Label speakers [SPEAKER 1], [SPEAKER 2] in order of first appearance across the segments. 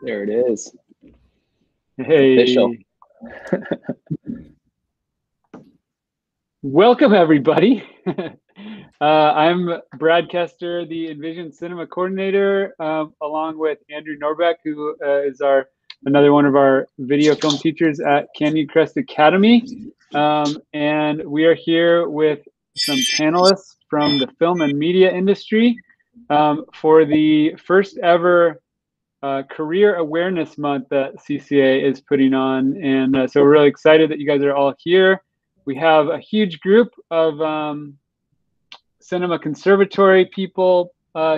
[SPEAKER 1] There it is.
[SPEAKER 2] Hey.
[SPEAKER 1] Official.
[SPEAKER 2] Welcome, everybody. I'm Brad Kester, the Envision Cinema Coordinator, along with Andrew Norbeck, who is another one of our video film teachers at Canyon Crest Academy. And we are here with some panelists from the film and media industry for the first ever Career Awareness Month that CCA is putting on. And so we're really excited that you guys are all here. We have a huge group of cinema conservatory people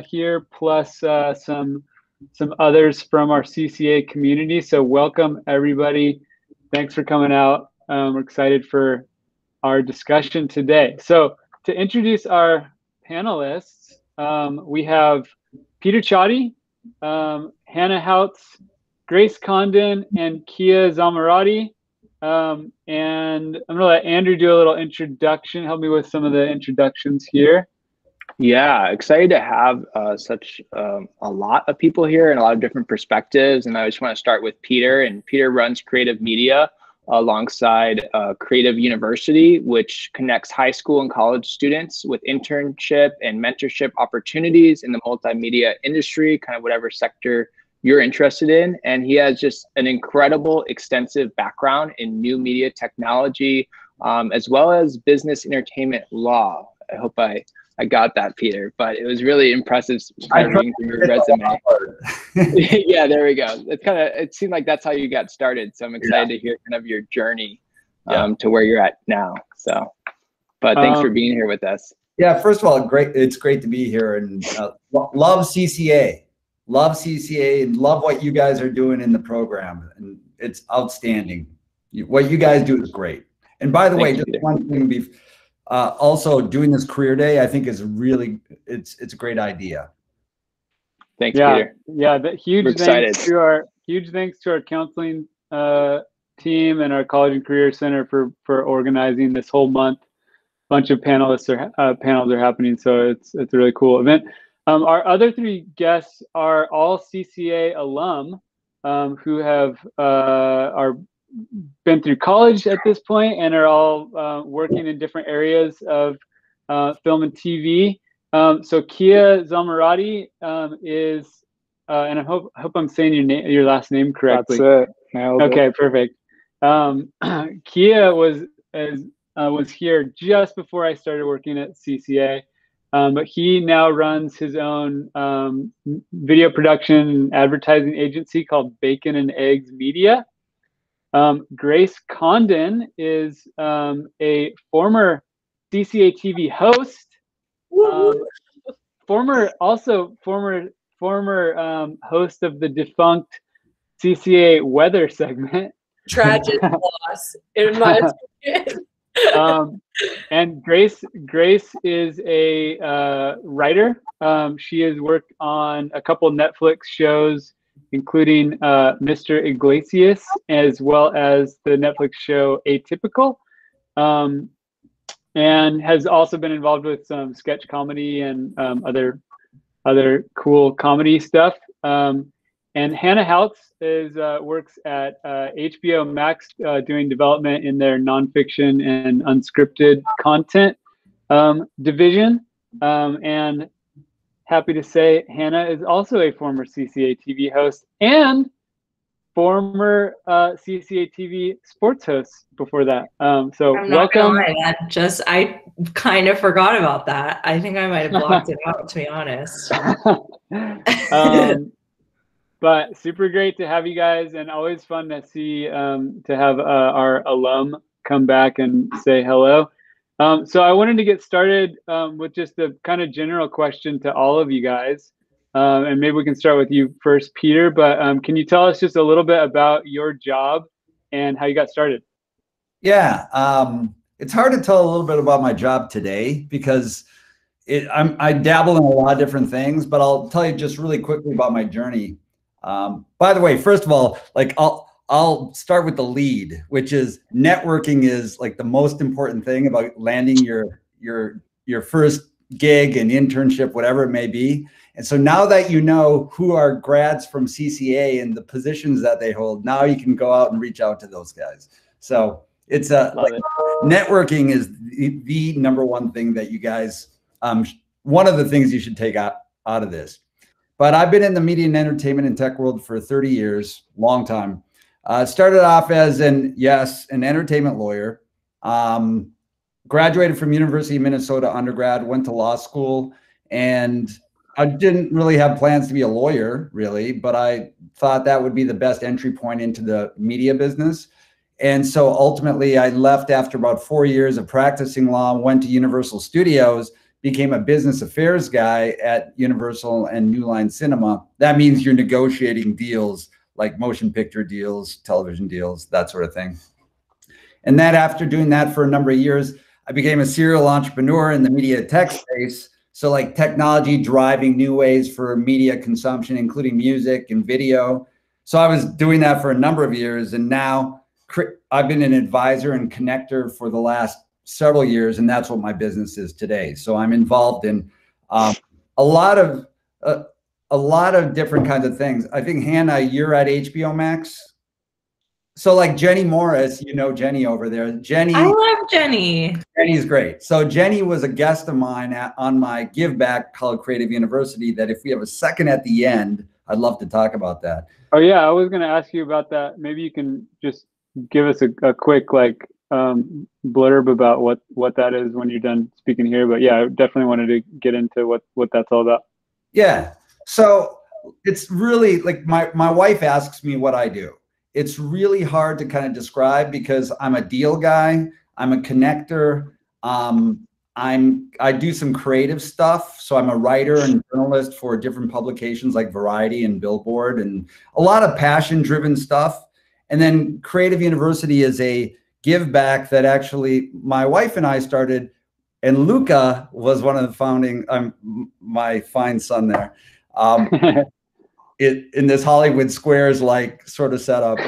[SPEAKER 2] here, plus some others from our CCA community. So welcome, everybody. Thanks for coming out. We're excited for our discussion today. So to introduce our panelists, we have Peter Csathy, Hannah Houts, Grace Condon, and Kia Zomorrodi. And I'm gonna let Andrew do a little introduction, help me with some of the introductions here.
[SPEAKER 1] Yeah, excited to have such a lot of people here and a lot of different perspectives. And I just want to start with Peter. And Peter runs creative media alongside Creative University, which connects high school and college students with internship and mentorship opportunities in the multimedia industry, kind of whatever sector you're interested in. And he has just an incredible, extensive background in new media technology, as well as business entertainment law. I hope I got that, Peter, but it was really impressive reading through your resume. Yeah, there we go. It seemed like that's how you got started. So I'm excited to hear kind of your journey to where you're at now. So, but thanks for being here with us.
[SPEAKER 3] Yeah, first of all, great. It's great to be here, and love CCA. Love CCA and love what you guys are doing in the program. And it's outstanding. What you guys do is great. And by the way, just one thing, also doing this career day, I think is really, it's a great idea.
[SPEAKER 1] Thanks, Peter.
[SPEAKER 2] Yeah, huge thanks to our counseling team and our College and Career Center for organizing this whole month. A bunch of panels are happening, so it's a really cool event. Our other three guests are all CCA alum who have been through college at this point and are all working in different areas of film and TV. So Kia Zomorrodi is, and I hope I'm saying your last name correctly.
[SPEAKER 1] That's it. Nailed
[SPEAKER 2] okay,
[SPEAKER 1] it.
[SPEAKER 2] Perfect. Kia was here just before I started working at CCA. But he now runs his own video production and advertising agency called Bacon and Eggs Media. Grace Condon is a former CCA-TV host, former host of the defunct CCA weather segment.
[SPEAKER 4] Tragic loss, in my opinion.
[SPEAKER 2] And Grace is a writer. She has worked on a couple Netflix shows, including Mr. Iglesias, as well as the Netflix show Atypical, and has also been involved with some sketch comedy and other cool comedy stuff. And Hannah Houts works at HBO Max doing development in their nonfiction and unscripted content division. And happy to say Hannah is also a former CCA-TV host and former CCA-TV sports host before that. So welcome.
[SPEAKER 4] I kind of forgot about that. I think I might have blocked it out, to be honest.
[SPEAKER 2] But super great to have you guys, and always fun to see to have our alum come back and say hello. So I wanted to get started with just a kind of general question to all of you guys, and maybe we can start with you first, Peter. But can you tell us just a little bit about your job and how you got started?
[SPEAKER 3] Yeah, it's hard to tell a little bit about my job today because I dabble in a lot of different things, but I'll tell you just really quickly about my journey. By the way, first of all, like I'll start with the lead, which is networking is like the most important thing about landing your first gig and internship, whatever it may be. And so now that you know who are grads from CCA and the positions that they hold, now you can go out and reach out to those guys. So it's networking is the number one thing that you guys, one of the things you should take out of this. But I've been in the media and entertainment and tech world for 30 years, long time. Started off as an entertainment lawyer. Graduated from University of Minnesota undergrad, went to law school, and I didn't really have plans to be a lawyer, really, but I thought that would be the best entry point into the media business. And so ultimately I left after about 4 years of practicing law, went to Universal Studios, became a business affairs guy at Universal and New Line Cinema. That means you're negotiating deals like motion picture deals, television deals, that sort of thing. And then after doing that for a number of years, I became a serial entrepreneur in the media tech space. So like technology driving new ways for media consumption, including music and video. So I was doing that for a number of years. And now I've been an advisor and connector for the last several years. And that's what my business is today. So I'm involved in a lot of different kinds of things. I think, Hannah, you're at HBO Max. So like Jenny Morris, you know Jenny over there. Jenny,
[SPEAKER 4] I love Jenny.
[SPEAKER 3] Jenny's great. So Jenny was a guest of mine on my give back called Creative University, that if we have a second at the end, I'd love to talk about that.
[SPEAKER 2] Oh yeah, I was going to ask you about that. Maybe you can just give us a quick blurb about what that is when you're done speaking here. But yeah, I definitely wanted to get into what that's all about.
[SPEAKER 3] Yeah. So it's really like my wife asks me what I do. It's really hard to kind of describe because I'm a deal guy. I'm a connector. I do some creative stuff. So I'm a writer and journalist for different publications like Variety and Billboard, and a lot of passion driven stuff. And then Creative University is a give back that actually my wife and I started, and Luca was one of the founding, my fine son there. In this Hollywood Squares like sort of setup.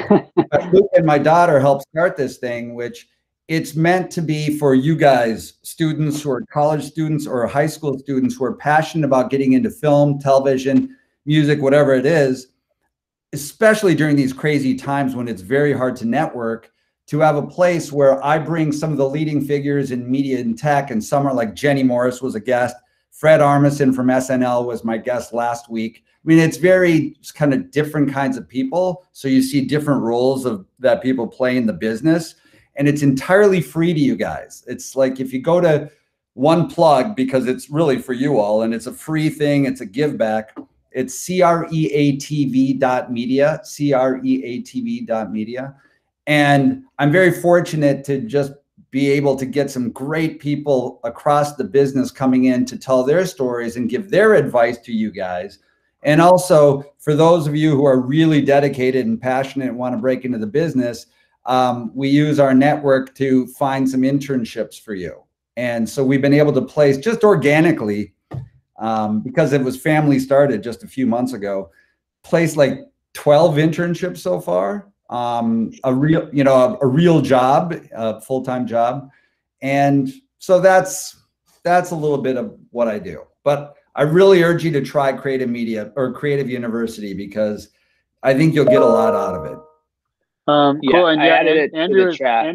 [SPEAKER 3] Luca and my daughter helped start this thing, which it's meant to be for you guys, students who are college students or high school students who are passionate about getting into film, television, music, whatever it is, especially during these crazy times when it's very hard to network, to have a place where I bring some of the leading figures in media and tech, and some are like Jenny Morris was a guest. Fred Armisen from SNL was my guest last week. I mean, it's very kind of different kinds of people. So you see different roles that people play in the business, and it's entirely free to you guys. It's like if you go to One Plug, because it's really for you all, and it's a free thing, it's a give back. It's CREATV.media, CREATV.media. And I'm very fortunate to just be able to get some great people across the business coming in to tell their stories and give their advice to you guys. And also for those of you who are really dedicated and passionate and want to break into the business, we use our network to find some internships for you. And so we've been able to place just organically, because it was family started just a few months ago, place like 12 internships so far. A real job, a full-time job. And so that's a little bit of what I do. But I really urge you to try Creative Media or Creative University, because I think you'll get a lot out of it.
[SPEAKER 2] Cool. And
[SPEAKER 1] I added it to the chat.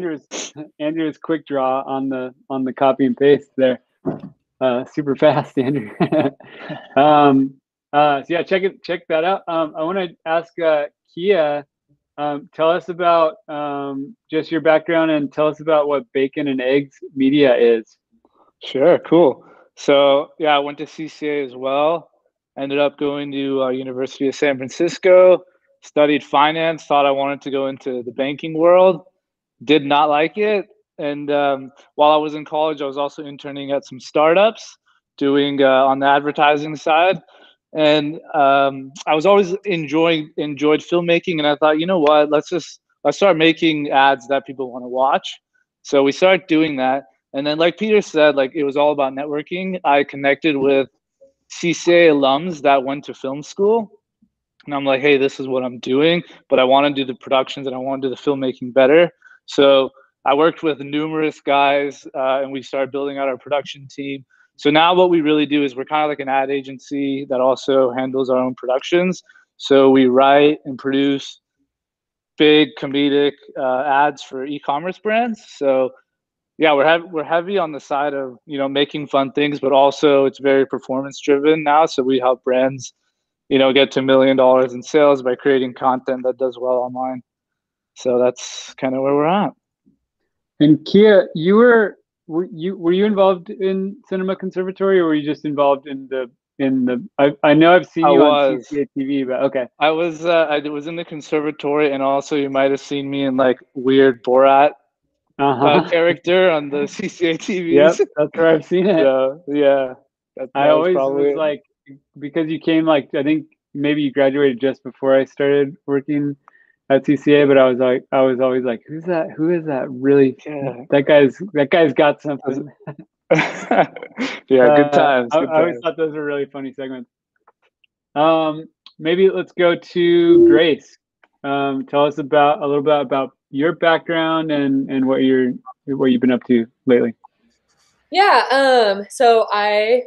[SPEAKER 2] Andrew's quick draw on the copy and paste there. Super fast, Andrew. So yeah, check that out. I want to ask Kia, tell us about just your background and tell us about what Bacon and Eggs Media is.
[SPEAKER 5] Sure, cool. So yeah, I went to CCA as well. Ended up going to University of San Francisco, studied finance, thought I wanted to go into the banking world, did not like it. And while I was in college, I was also interning at some startups, doing on the advertising side. And I was always enjoyed filmmaking, and I thought, you know what, let's start making ads that people want to watch. So we started doing that. And then, like Peter said, like it was all about networking. I connected with CCA alums that went to film school, and I'm like, hey, this is what I'm doing, but I want to do the productions and I want to do the filmmaking better. So I worked with numerous guys, and we started building out our production team. So now what we really do is we're kind of like an ad agency that also handles our own productions. So we write and produce big comedic ads for e-commerce brands. So yeah, we're heavy on the side of, you know, making fun things, but also it's very performance driven now. So we help brands, you know, get to $1 million in sales by creating content that does well online. So that's kind of where we're at.
[SPEAKER 2] And Kia, were you involved in Cinema Conservatory, or were you just involved in the I know I've seen you on CCA-TV, but okay.
[SPEAKER 5] I was in the conservatory, and also you might have seen me in like weird Borat character on the CCA-TV.
[SPEAKER 2] Yep, that's where I've seen it.
[SPEAKER 5] So yeah,
[SPEAKER 2] I always was like, because you came, like, I think maybe you graduated just before I started working at CCA, but I was always like, who is that? Really? Yeah. That guy's got something.
[SPEAKER 5] Yeah, good times.
[SPEAKER 2] I always thought those were really funny segments. Maybe let's go to Grace. Tell us a little bit about your background and what you've been up to lately.
[SPEAKER 6] Yeah. So I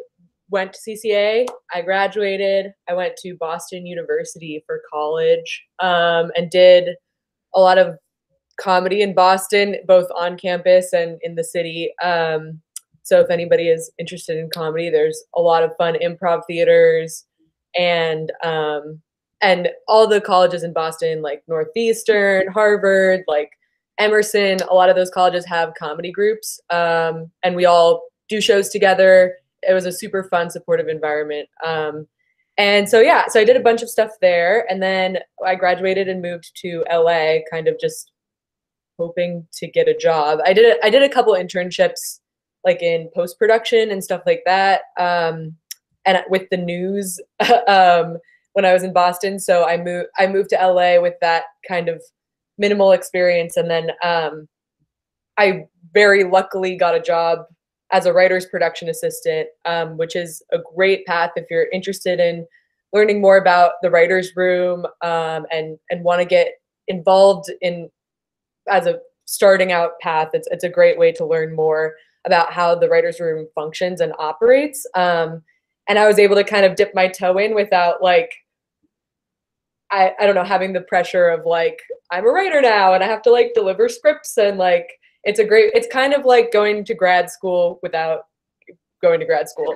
[SPEAKER 6] went to CCA. I graduated. I went to Boston University for college, and did a lot of comedy in Boston, both on campus and in the city. So if anybody is interested in comedy, there's a lot of fun improv theaters, and all the colleges in Boston, like Northeastern, Harvard, like Emerson, a lot of those colleges have comedy groups, and we all do shows together. It was a super fun, supportive environment. And so, yeah, so I did a bunch of stuff there, and then I graduated and moved to LA, kind of just hoping to get a job. I did a couple internships, like in post-production and stuff like that, and with the news when I was in Boston. So I moved to LA with that kind of minimal experience, and then I very luckily got a job as a writer's production assistant, which is a great path if you're interested in learning more about the writer's room, and want to get involved in as a starting out path. It's a great way to learn more about how the writer's room functions and operates. And I was able to kind of dip my toe in without, like, I don't know, having the pressure of like, I'm a writer now and I have to like deliver scripts, and like, it's kind of like going to grad school without going to grad school.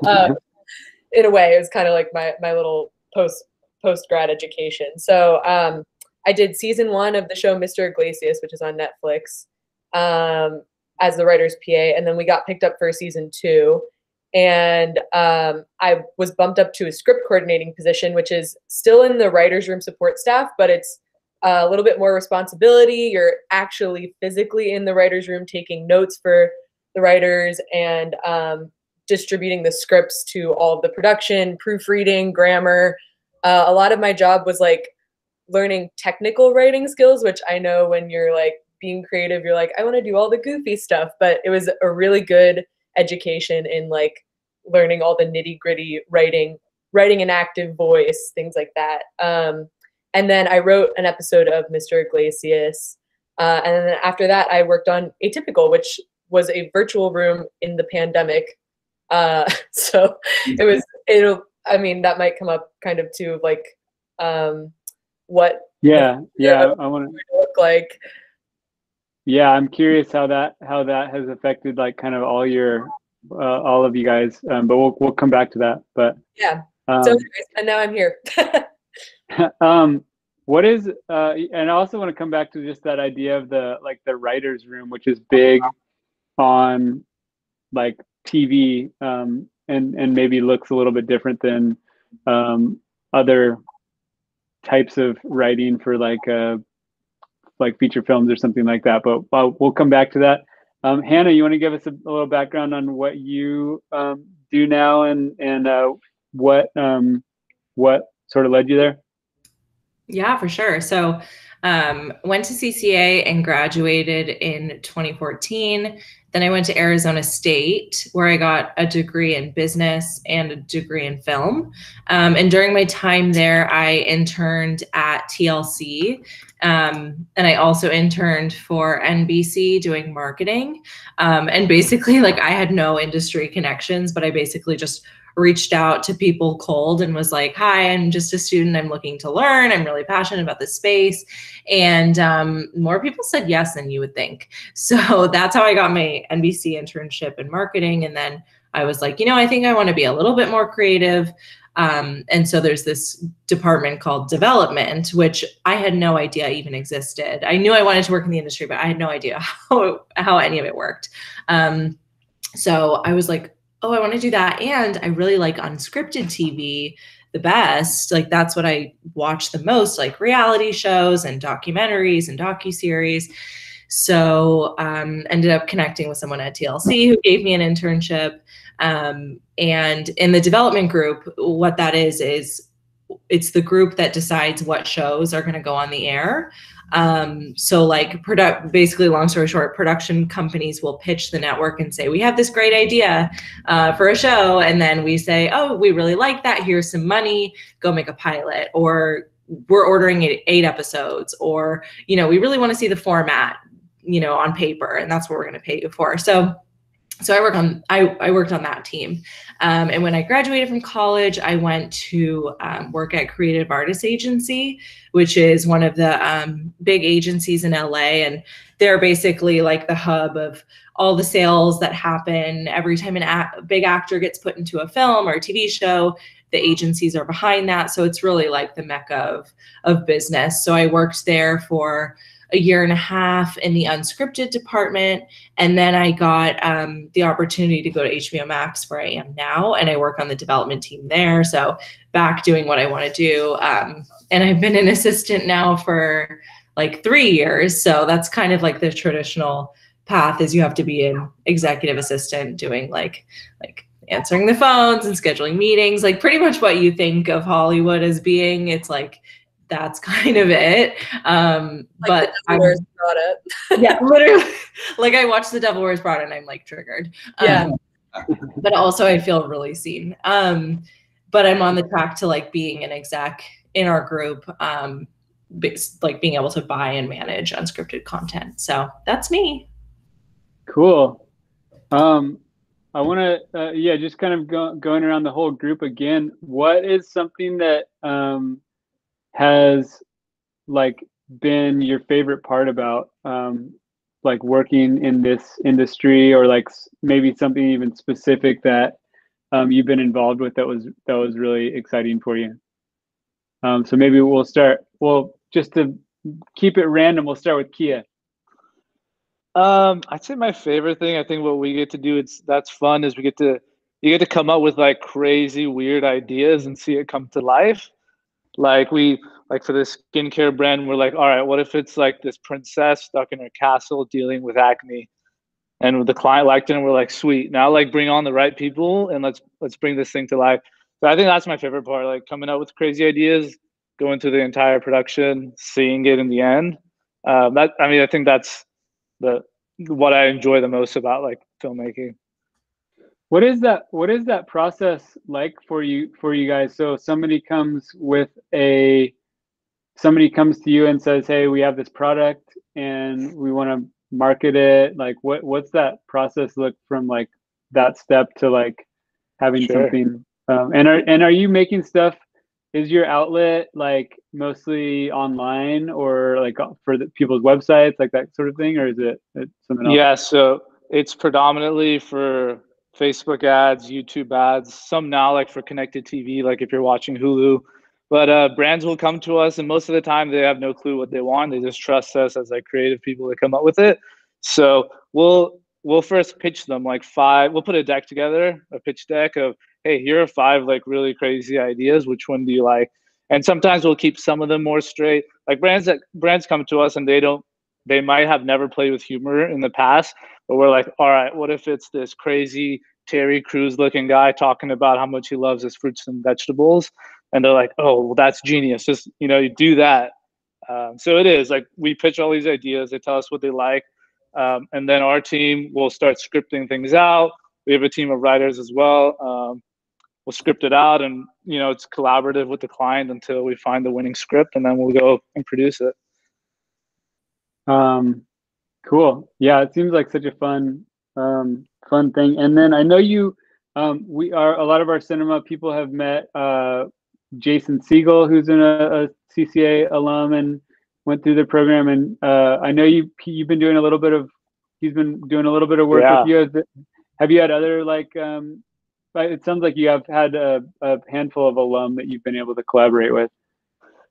[SPEAKER 6] In a way, it was kind of like my little post-grad education. So I did season 1 of the show Mr. Iglesias, which is on Netflix, as the writer's PA. And then we got picked up for season 2. And I was bumped up to a script coordinating position, which is still in the writer's room support staff, but it's a little bit more responsibility. You're actually physically in the writer's room taking notes for the writers, and distributing the scripts to all of the production, proofreading, grammar. A lot of my job was like learning technical writing skills, which I know when you're like being creative, you're like, I want to do all the goofy stuff, but it was a really good education in like learning all the nitty gritty writing an active voice, things like that. And then I wrote an episode of Mr. Iglesias. And then after that, I worked on Atypical, which was a virtual room in the pandemic. So I mean, that might come up kind of too, like, what.
[SPEAKER 2] Yeah. I want to
[SPEAKER 6] look like.
[SPEAKER 2] Yeah, I'm curious how that has affected like kind of all of you guys. But we'll come back to that. But
[SPEAKER 6] yeah. So anyways, and now I'm here.
[SPEAKER 2] What is and I also want to come back to just that idea of the writer's room, which is big on like TV, and maybe looks a little bit different than other types of writing for like feature films or something like that. But we'll come back to that. Hannah, you want to give us a little background on what you do now, and what sort of led you there?
[SPEAKER 4] Yeah, for sure. So went to CCA and graduated in 2014. Then I went to Arizona State, where I got a degree in business and a degree in film. And during my time there, I interned at TLC. And I also interned for NBC doing marketing. And basically, like, I had no industry connections, but I basically just reached out to people cold and was like, hi, I'm just a student. I'm looking to learn. I'm really passionate about this space. And more people said yes than you would think. So that's how I got my NBC internship in marketing. And then I was like, I think I want to be a little bit more creative. And so there's this department called development, which I had no idea even existed. I knew I wanted to work in the industry, but I had no idea how any of it worked. So I was like, oh, I want to do that. And I really like unscripted TV the best. Like, that's what I watch the most, like reality shows and documentaries and docuseries. So ended up connecting with someone at TLC who gave me an internship. And in the development group, what that is it's the group that decides what shows are going to go on the air. So like basically, long story short, production companies will pitch the network and say, we have this great idea for a show. And then we say, oh, we really like that. Here's some money, go make a pilot, or we're ordering 8 episodes, or, we really want to see the format, on paper, and that's what we're going to pay you for. So I worked on that team. And when I graduated from college, I went to work at Creative Artists Agency, which is one of the big agencies in LA. And they're basically like the hub of all the sales that happen every time a big actor gets put into a film or a TV show. The agencies are behind that. So it's really like the mecca of business. So I worked there for a year and a half in the unscripted department. And then I got the opportunity to go to HBO Max, where I am now, and I work on the development team there. So back doing what I want to do. And I've been an assistant now for like 3 years. So that's kind of like the traditional path, is you have to be an executive assistant doing like answering the phones and scheduling meetings, like pretty much what you think of Hollywood as being. It's like, that's kind of it. But
[SPEAKER 6] The Devil Wears Prada.
[SPEAKER 4] Yeah, literally, like I watched The Devil Wears Prada and I'm like triggered.
[SPEAKER 6] Yeah.
[SPEAKER 4] But also I feel really seen. But I'm on the track to like being an exec in our group, like being able to buy and manage unscripted content. So that's me.
[SPEAKER 2] Cool. I want to, just kind of going around the whole group again. What is something that has like been your favorite part about like working in this industry, or like maybe something even specific that you've been involved with that was really exciting for you? So maybe we'll start. Well, just to keep it random, we'll start with Kia.
[SPEAKER 5] I'd say my favorite thing, I think what we get to do, that's fun, is you get to come up with like crazy, weird ideas and see it come to life. Like for this skincare brand, we're like, all right, what if it's like this princess stuck in her castle dealing with acne? And the client liked it, and we're like, sweet, now like bring on the right people and let's bring this thing to life. So I think that's my favorite part, like coming up with crazy ideas, going through the entire production, seeing it in the end. I think that's what I enjoy the most about like filmmaking.
[SPEAKER 2] What is that process like for you guys? So somebody comes to you and says, hey, we have this product and we want to market it. Like what's that process look from like that step to like having something? And are you making stuff? Is your outlet like mostly online, or like for people's websites, like that sort of thing, or is it something else?
[SPEAKER 5] Yeah, so it's predominantly for Facebook ads, YouTube ads, some now like for connected TV, like if you're watching Hulu. But brands will come to us, and most of the time they have no clue what they want. They just trust us as like creative people to come up with it. So we'll first pitch them like 5. We'll put a deck together, a pitch deck of, hey, here are 5 like really crazy ideas. Which one do you like? And sometimes we'll keep some of them more straight. Like brands come to us and they might have never played with humor in the past, but we're like, all right, what if it's this crazy Terry Crews looking guy talking about how much he loves his fruits and vegetables? and they're like, oh, well, that's genius. Just, you know, you do that. So it is like we pitch all these ideas. They tell us what they like. And then our team will start scripting things out. We have a team of writers as well. We'll script it out, and, you know, it's collaborative with the client until we find the winning script, and then we'll go and produce it.
[SPEAKER 2] Cool. Yeah, it seems like such a fun thing. And then I know you, a lot of our cinema people have met Jason Siegel, who's a CCA alum and went through the program. And I know you've been doing he's been doing a little bit of work with you. Have you had other, like, it sounds like you have had a handful of alum that you've been able to collaborate with.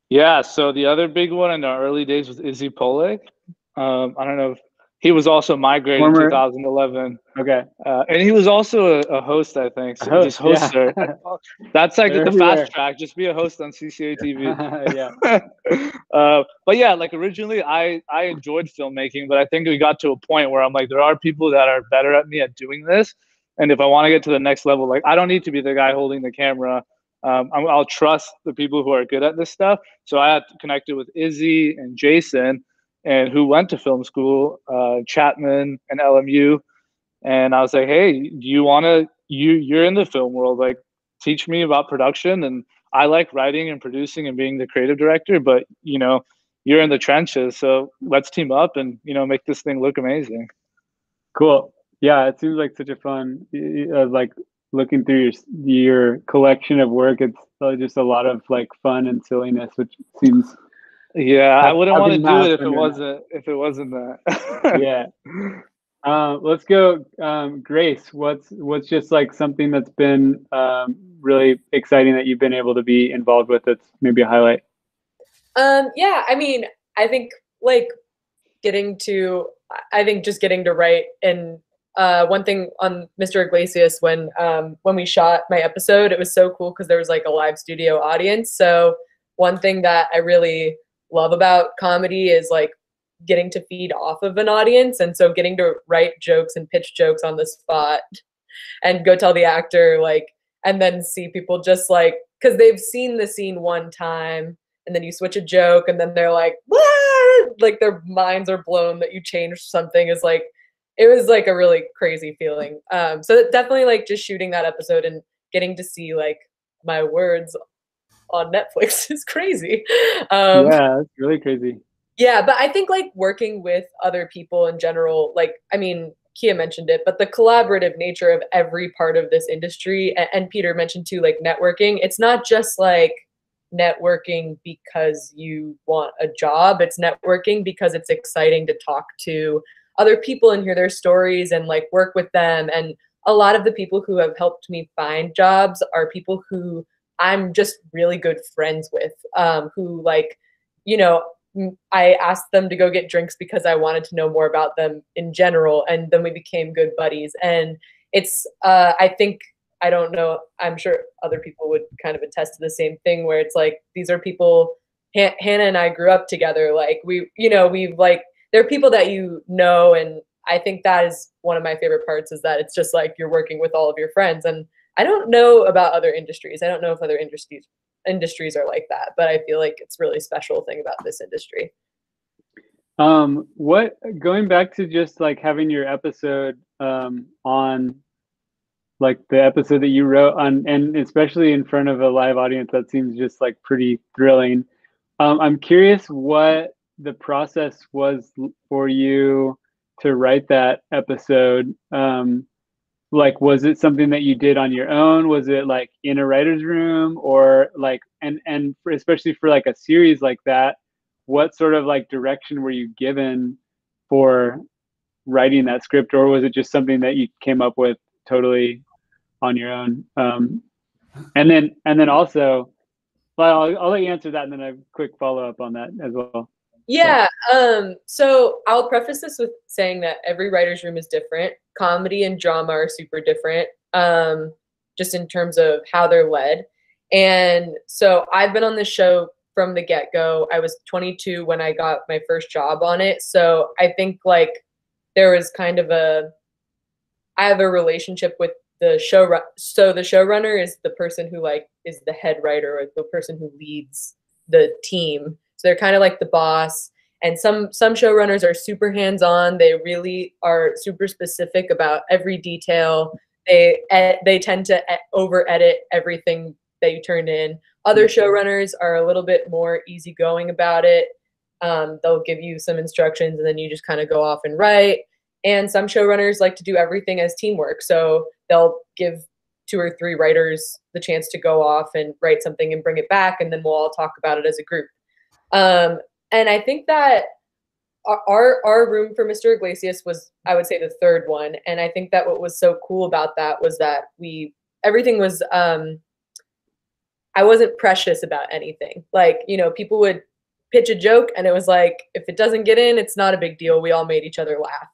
[SPEAKER 5] Yeah, so the other big one in our early days was Izzy Polek. I don't know if he was also my grade in 2011.
[SPEAKER 2] Okay.
[SPEAKER 5] And he was also a host, I think. So just hosts are, that's like the fast track. Just be a host on CCA-TV.
[SPEAKER 2] Yeah.
[SPEAKER 5] But yeah, like originally I enjoyed filmmaking, but I think we got to a point where I'm like, there are people that are better at me at doing this. And if I want to get to the next level, like, I don't need to be the guy holding the camera. I'll trust the people who are good at this stuff. So I had connected with Izzy and Jason, and who went to film school, Chapman and LMU. And I was like, hey, do you want to, you're in the film world, like, teach me about production. And I like writing and producing and being the creative director, but, you know, you're in the trenches. So let's team up and, you know, make this thing look amazing.
[SPEAKER 2] Cool. Yeah, it seems like such a fun, like, looking through your collection of work. It's just a lot of, like, fun and silliness, which seems.
[SPEAKER 5] Yeah, I wouldn't want to do it if it wasn't that.
[SPEAKER 2] Yeah. Let's go, Grace. What's just like something that's been really exciting that you've been able to be involved with? That's maybe a highlight.
[SPEAKER 6] Yeah, I mean, I think like just getting to write. And one thing on Mr. Iglesias, when we shot my episode, it was so cool because there was like a live studio audience. So one thing that I really love about comedy is like getting to feed off of an audience. And so getting to write jokes and pitch jokes on the spot and go tell the actor, like, and then see people just like, because they've seen the scene one time and then you switch a joke and then they're like, what? Like their minds are blown that you changed something, is like, it was like a really crazy feeling. So definitely like just shooting that episode and getting to see like my words on Netflix is crazy.
[SPEAKER 2] Yeah, it's really crazy.
[SPEAKER 6] Yeah, but I think like working with other people in general, like, I mean, Kia mentioned it, but the collaborative nature of every part of this industry, and Peter mentioned too, like networking, it's not just like networking because you want a job, it's networking because it's exciting to talk to other people and hear their stories and like work with them. And a lot of the people who have helped me find jobs are people who I'm just really good friends with, who like, you know, I asked them to go get drinks because I wanted to know more about them in general. And then we became good buddies. And it's, I think, I don't know, I'm sure other people would kind of attest to the same thing, where it's like, these are people, Hannah and I grew up together. Like we've like, they're people that you know. And I think that is one of my favorite parts, is that it's just like you're working with all of your friends. And I don't know about other industries. I don't know if other industries are like that, but I feel like it's really special thing about this industry.
[SPEAKER 2] Going back to just like having your episode on, like the episode that you wrote on, and especially in front of a live audience, that seems just like pretty thrilling. I'm curious what the process was for you to write that episode. Like, was it something that you did on your own? Was it like in a writer's room, or like, and especially for like a series like that, what sort of like direction were you given for writing that script? Or was it just something that you came up with totally on your own? And then also, well, I'll let you answer that, and then a quick follow up on that as well.
[SPEAKER 6] Yeah. So I'll preface this with saying that every writer's room is different. Comedy and drama are super different, just in terms of how they're led. And so I've been on this show from the get-go. I was 22 when I got my first job on it. So I think like there was kind of I have a relationship with the showrunner is the person who like is the head writer or the person who leads the team. So they're kind of like the boss. And some showrunners are super hands-on. They really are super specific about every detail. They tend to over edit everything that you turn in. Other showrunners are a little bit more easygoing about it. They'll give you some instructions and then you just kind of go off and write. And some showrunners like to do everything as teamwork. So they'll give 2 or 3 writers the chance to go off and write something and bring it back, and then we'll all talk about it as a group. And I think that our room for Mr. Iglesias was, I would say, the 3rd one. And I think that what was so cool about that was that everything was, I wasn't precious about anything. Like, you know, people would pitch a joke and it was like, if it doesn't get in, it's not a big deal. We all made each other laugh.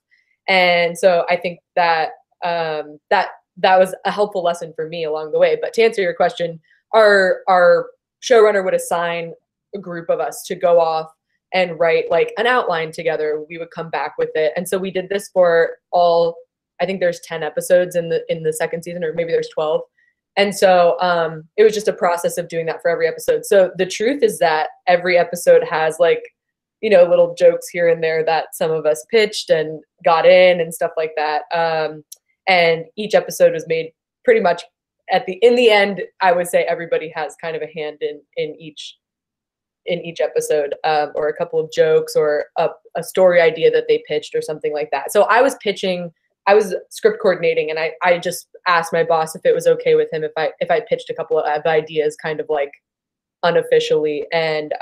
[SPEAKER 6] And so I think that that was a helpful lesson for me along the way. But to answer your question, our showrunner would assign a group of us to go off and write like an outline together. We would come back with it. And so we did this for all, I think there's 10 episodes in the 2nd season, or maybe there's 12. And so it was just a process of doing that for every episode. So the truth is that every episode has like, you know, little jokes here and there that some of us pitched and got in and stuff like that. And each episode was made pretty much in the end, I would say everybody has kind of a hand in each episode, or a couple of jokes or a story idea that they pitched or something like that. So I was script coordinating, and I just asked my boss if it was okay with him if I pitched a couple of ideas kind of like unofficially, and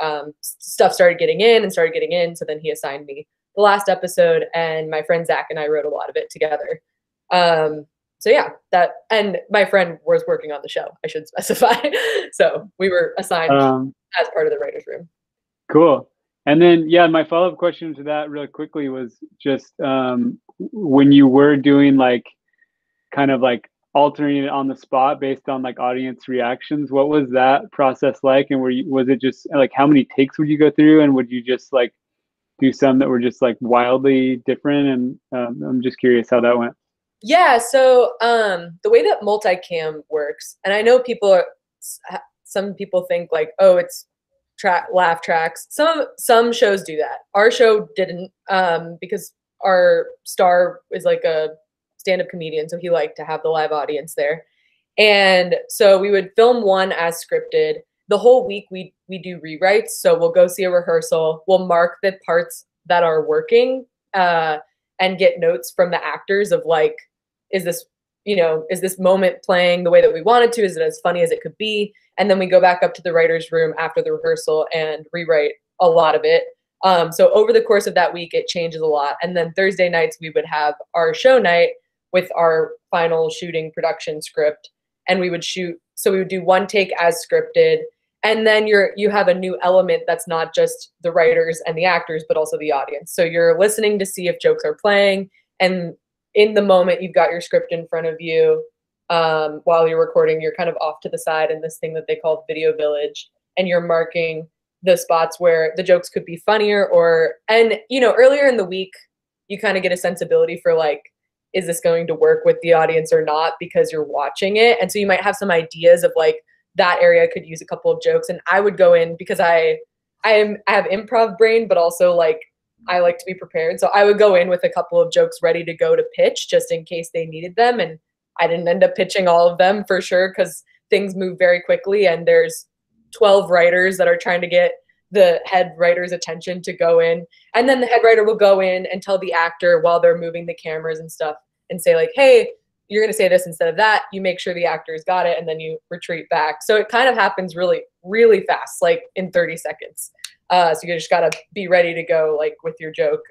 [SPEAKER 6] stuff started getting in. So then he assigned me the last episode, and my friend Zach and I wrote a lot of it together. So yeah, and my friend was working on the show, I should specify. So we were assigned as part of the writer's room.
[SPEAKER 2] Cool. And then, yeah, my follow-up question to that really quickly was just when you were doing like kind of like altering it on the spot based on like audience reactions, what was that process like? And was it just like, how many takes would you go through? And would you just like do some that were just like wildly different? And I'm just curious how that went.
[SPEAKER 6] Yeah, so the way that multicam works, and I know some people think like, oh, it's laugh tracks. Some shows do that. Our show didn't, because our star is like a stand-up comedian, so he liked to have the live audience there. And so we would film one as scripted. The whole week we do rewrites. So we'll go see a rehearsal. We'll mark the parts that are working, and get notes from the actors of like, is this moment playing the way that we wanted to? Is it as funny as it could be? And then we go back up to the writer's room after the rehearsal and rewrite a lot of it. So over the course of that week, it changes a lot. And then Thursday nights, we would have our show night with our final shooting production script. And we would shoot, so we would do one take as scripted. And then you have a new element that's not just the writers and the actors, but also the audience. So you're listening to see if jokes are playing. And in the moment, you've got your script in front of you. While you're recording, you're kind of off to the side in this thing that they call Video Village. And you're marking the spots where the jokes could be funnier and earlier in the week, you kind of get a sensibility for like, is this going to work with the audience or not? Because you're watching it. And so you might have some ideas of like, that area could use a couple of jokes. And I would go in because I have improv brain, but also like, I like to be prepared. So I would go in with a couple of jokes ready to go to pitch just in case they needed them. And I didn't end up pitching all of them for sure, because things move very quickly and there's 12 writers that are trying to get the head writer's attention to go in. And then the head writer will go in and tell the actor while they're moving the cameras and stuff and say like, hey, you're going to say this instead of that. You make sure the actor's got it and then you retreat back. So it kind of happens really, really fast, like in 30 seconds. So you just got to be ready to go like with your joke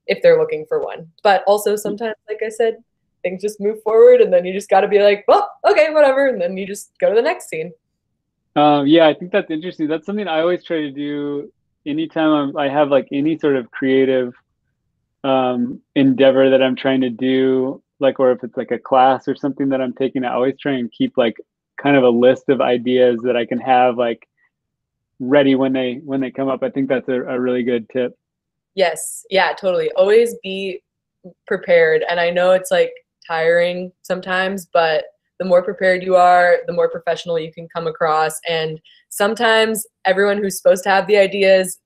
[SPEAKER 6] if they're looking for one. But also sometimes, like I said, things just move forward and then you just got to be like, well, okay, whatever. And then you just go to the next scene.
[SPEAKER 2] Yeah, I think that's interesting. That's something I always try to do anytime I have like any sort of creative endeavor that I'm trying to do, like, or if it's like a class or something that I'm taking, I always try and keep like kind of a list of ideas that I can have like ready when they come up. I think that's a really good tip.
[SPEAKER 6] Yes. Yeah, totally. Always be prepared. And I know it's like tiring sometimes, but the more prepared you are, the more professional you can come across. And sometimes everyone who's supposed to have the ideas,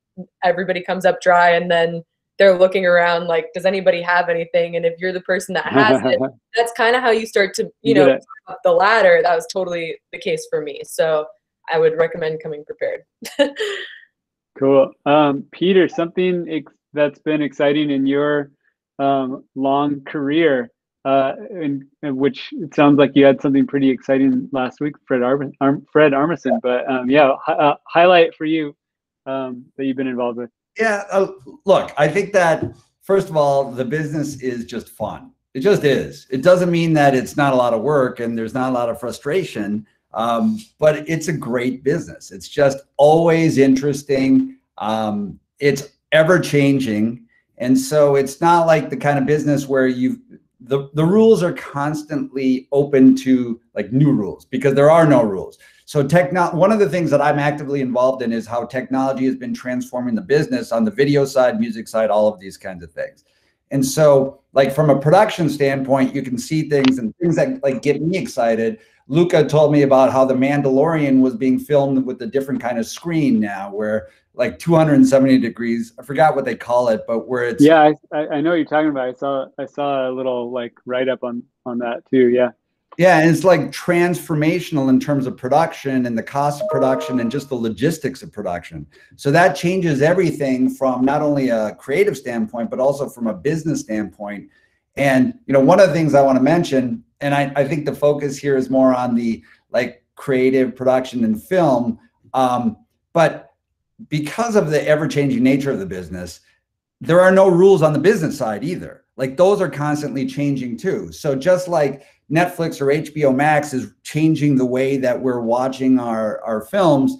[SPEAKER 6] everybody comes up dry, and then they're looking around like, does anybody have anything? And if you're the person that has it, that's kind of how you start to, you know, up the ladder. That was totally the case for me. So I would recommend coming prepared.
[SPEAKER 2] Cool. Peter, something that's been exciting in your long career, in which it sounds like you had something pretty exciting last week, Fred Armisen. But yeah, highlight for you that you've been involved with.
[SPEAKER 3] Yeah, look, I think that first of all, the business is just fun. It just is. It doesn't mean that it's not a lot of work and there's not a lot of frustration, but it's a great business. It's just always interesting. It's ever changing. And so it's not like the kind of business where the rules are constantly open to like new rules, because there are no rules. So one of the things that I'm actively involved in is how technology has been transforming the business on the video side, music side, all of these kinds of things. And so like from a production standpoint, you can see things that like get me excited. Luca told me about how The Mandalorian was being filmed with a different kind of screen now, where like 270 degrees, I forgot what they call it, but where it's—
[SPEAKER 2] Yeah, I know what you're talking about. I saw a little like write-up on that too. Yeah.
[SPEAKER 3] Yeah, and it's like transformational in terms of production and the cost of production and just the logistics of production. So that changes everything from not only a creative standpoint, but also from a business standpoint. And, you know, one of the things I want to mention, and I think the focus here is more on the like creative production and film, but because of the ever-changing nature of the business, there are no rules on the business side either. Like those are constantly changing too. So just like Netflix or HBO Max is changing the way that we're watching our films,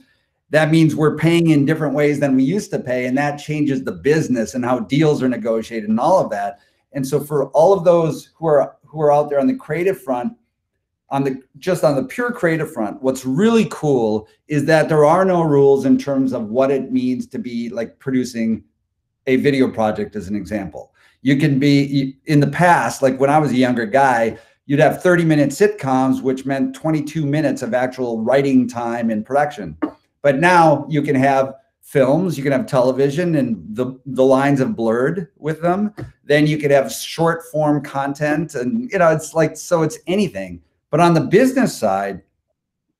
[SPEAKER 3] that means we're paying in different ways than we used to pay. And that changes the business and how deals are negotiated and all of that. And so for all of those who are out there on the creative front, just on the pure creative front, what's really cool is that there are no rules in terms of what it means to be like producing a video project, as an example. You can be, in the past, like when I was a younger guy, you'd have 30-minute sitcoms, which meant 22 minutes of actual writing time and production. But now you can have films, you can have television, and the lines have blurred with them. Then you could have short form content, and you know, it's like, so it's anything. But on the business side,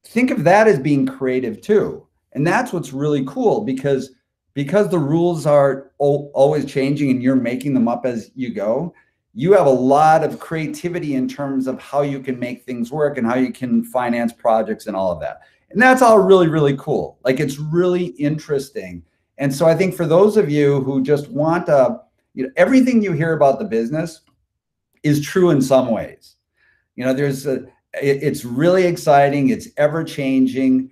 [SPEAKER 3] think of that as being creative too. And that's what's really cool, because the rules are always changing and you're making them up as you go. You have a lot of creativity in terms of how you can make things work and how you can finance projects and all of that. And that's all really, really cool. Like, it's really interesting. And so I think for those of you who just want you know, everything you hear about the business is true in some ways. You know, it's really exciting. It's ever changing.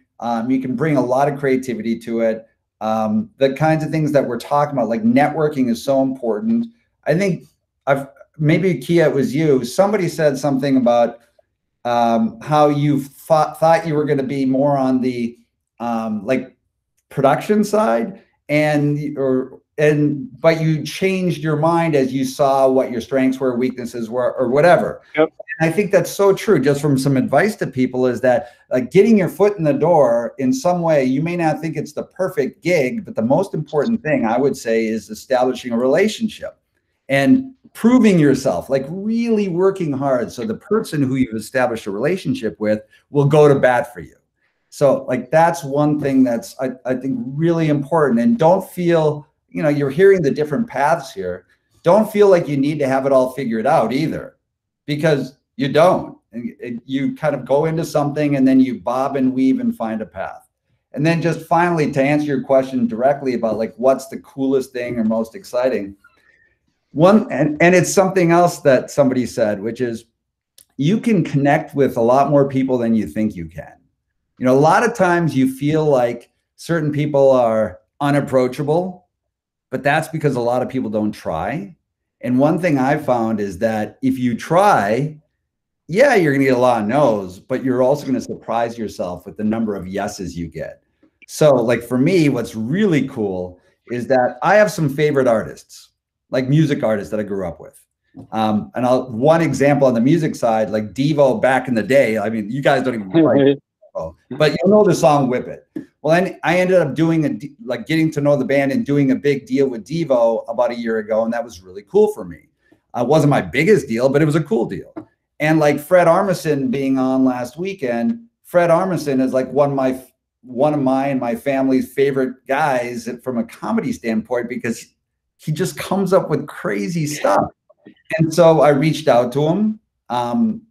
[SPEAKER 3] You can bring a lot of creativity to it. The kinds of things that we're talking about, like networking, is so important. I think maybe Kia, it was you. Somebody said something about how you thought you were going to be more on the like production side, but you changed your mind as you saw what your strengths were, weaknesses were, or whatever. Yep. And I think that's so true. Just from some advice to people is that like getting your foot in the door in some way, you may not think it's the perfect gig, but the most important thing I would say is establishing a relationship and proving yourself, like really working hard. So the person who you've established a relationship with will go to bat for you. So like, that's one thing that's, I think, really important. And don't feel, you know, you're hearing the different paths here. Don't feel like you need to have it all figured out either, because you don't. And you kind of go into something and then you bob and weave and find a path. And then just finally, to answer your question directly about like, what's the coolest thing or most exciting? And it's something else that somebody said, which is you can connect with a lot more people than you think you can. You know, a lot of times you feel like certain people are unapproachable, but that's because a lot of people don't try. And one thing I found is that if you try, yeah, you're going to get a lot of no's, but you're also going to surprise yourself with the number of yeses you get. So like for me, what's really cool is that I have some favorite artists, like music artists that I grew up with. And one example on the music side, like Devo back in the day. I mean, you guys don't even like Devo, but you know the song "Whip It." Well, I ended up doing getting to know the band and doing a big deal with Devo about a year ago, and that was really cool for me. It wasn't my biggest deal, but it was a cool deal. And like Fred Armisen being on last weekend, Fred Armisen is like one of my and my family's favorite guys from a comedy standpoint, because he just comes up with crazy stuff. And so I reached out to him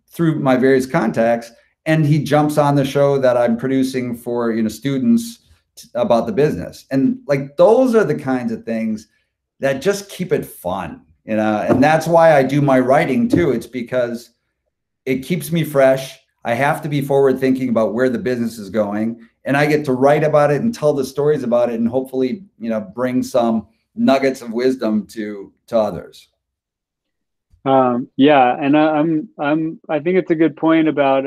[SPEAKER 3] through my various contacts, and he jumps on the show that I'm producing for, students about the business. And like, those are the kinds of things that just keep it fun, and that's why I do my writing too. It's because it keeps me fresh. I have to be forward thinking about where the business is going, and I get to write about it and tell the stories about it, and hopefully, bring some nuggets of wisdom to others.
[SPEAKER 2] Yeah, and I think it's a good point about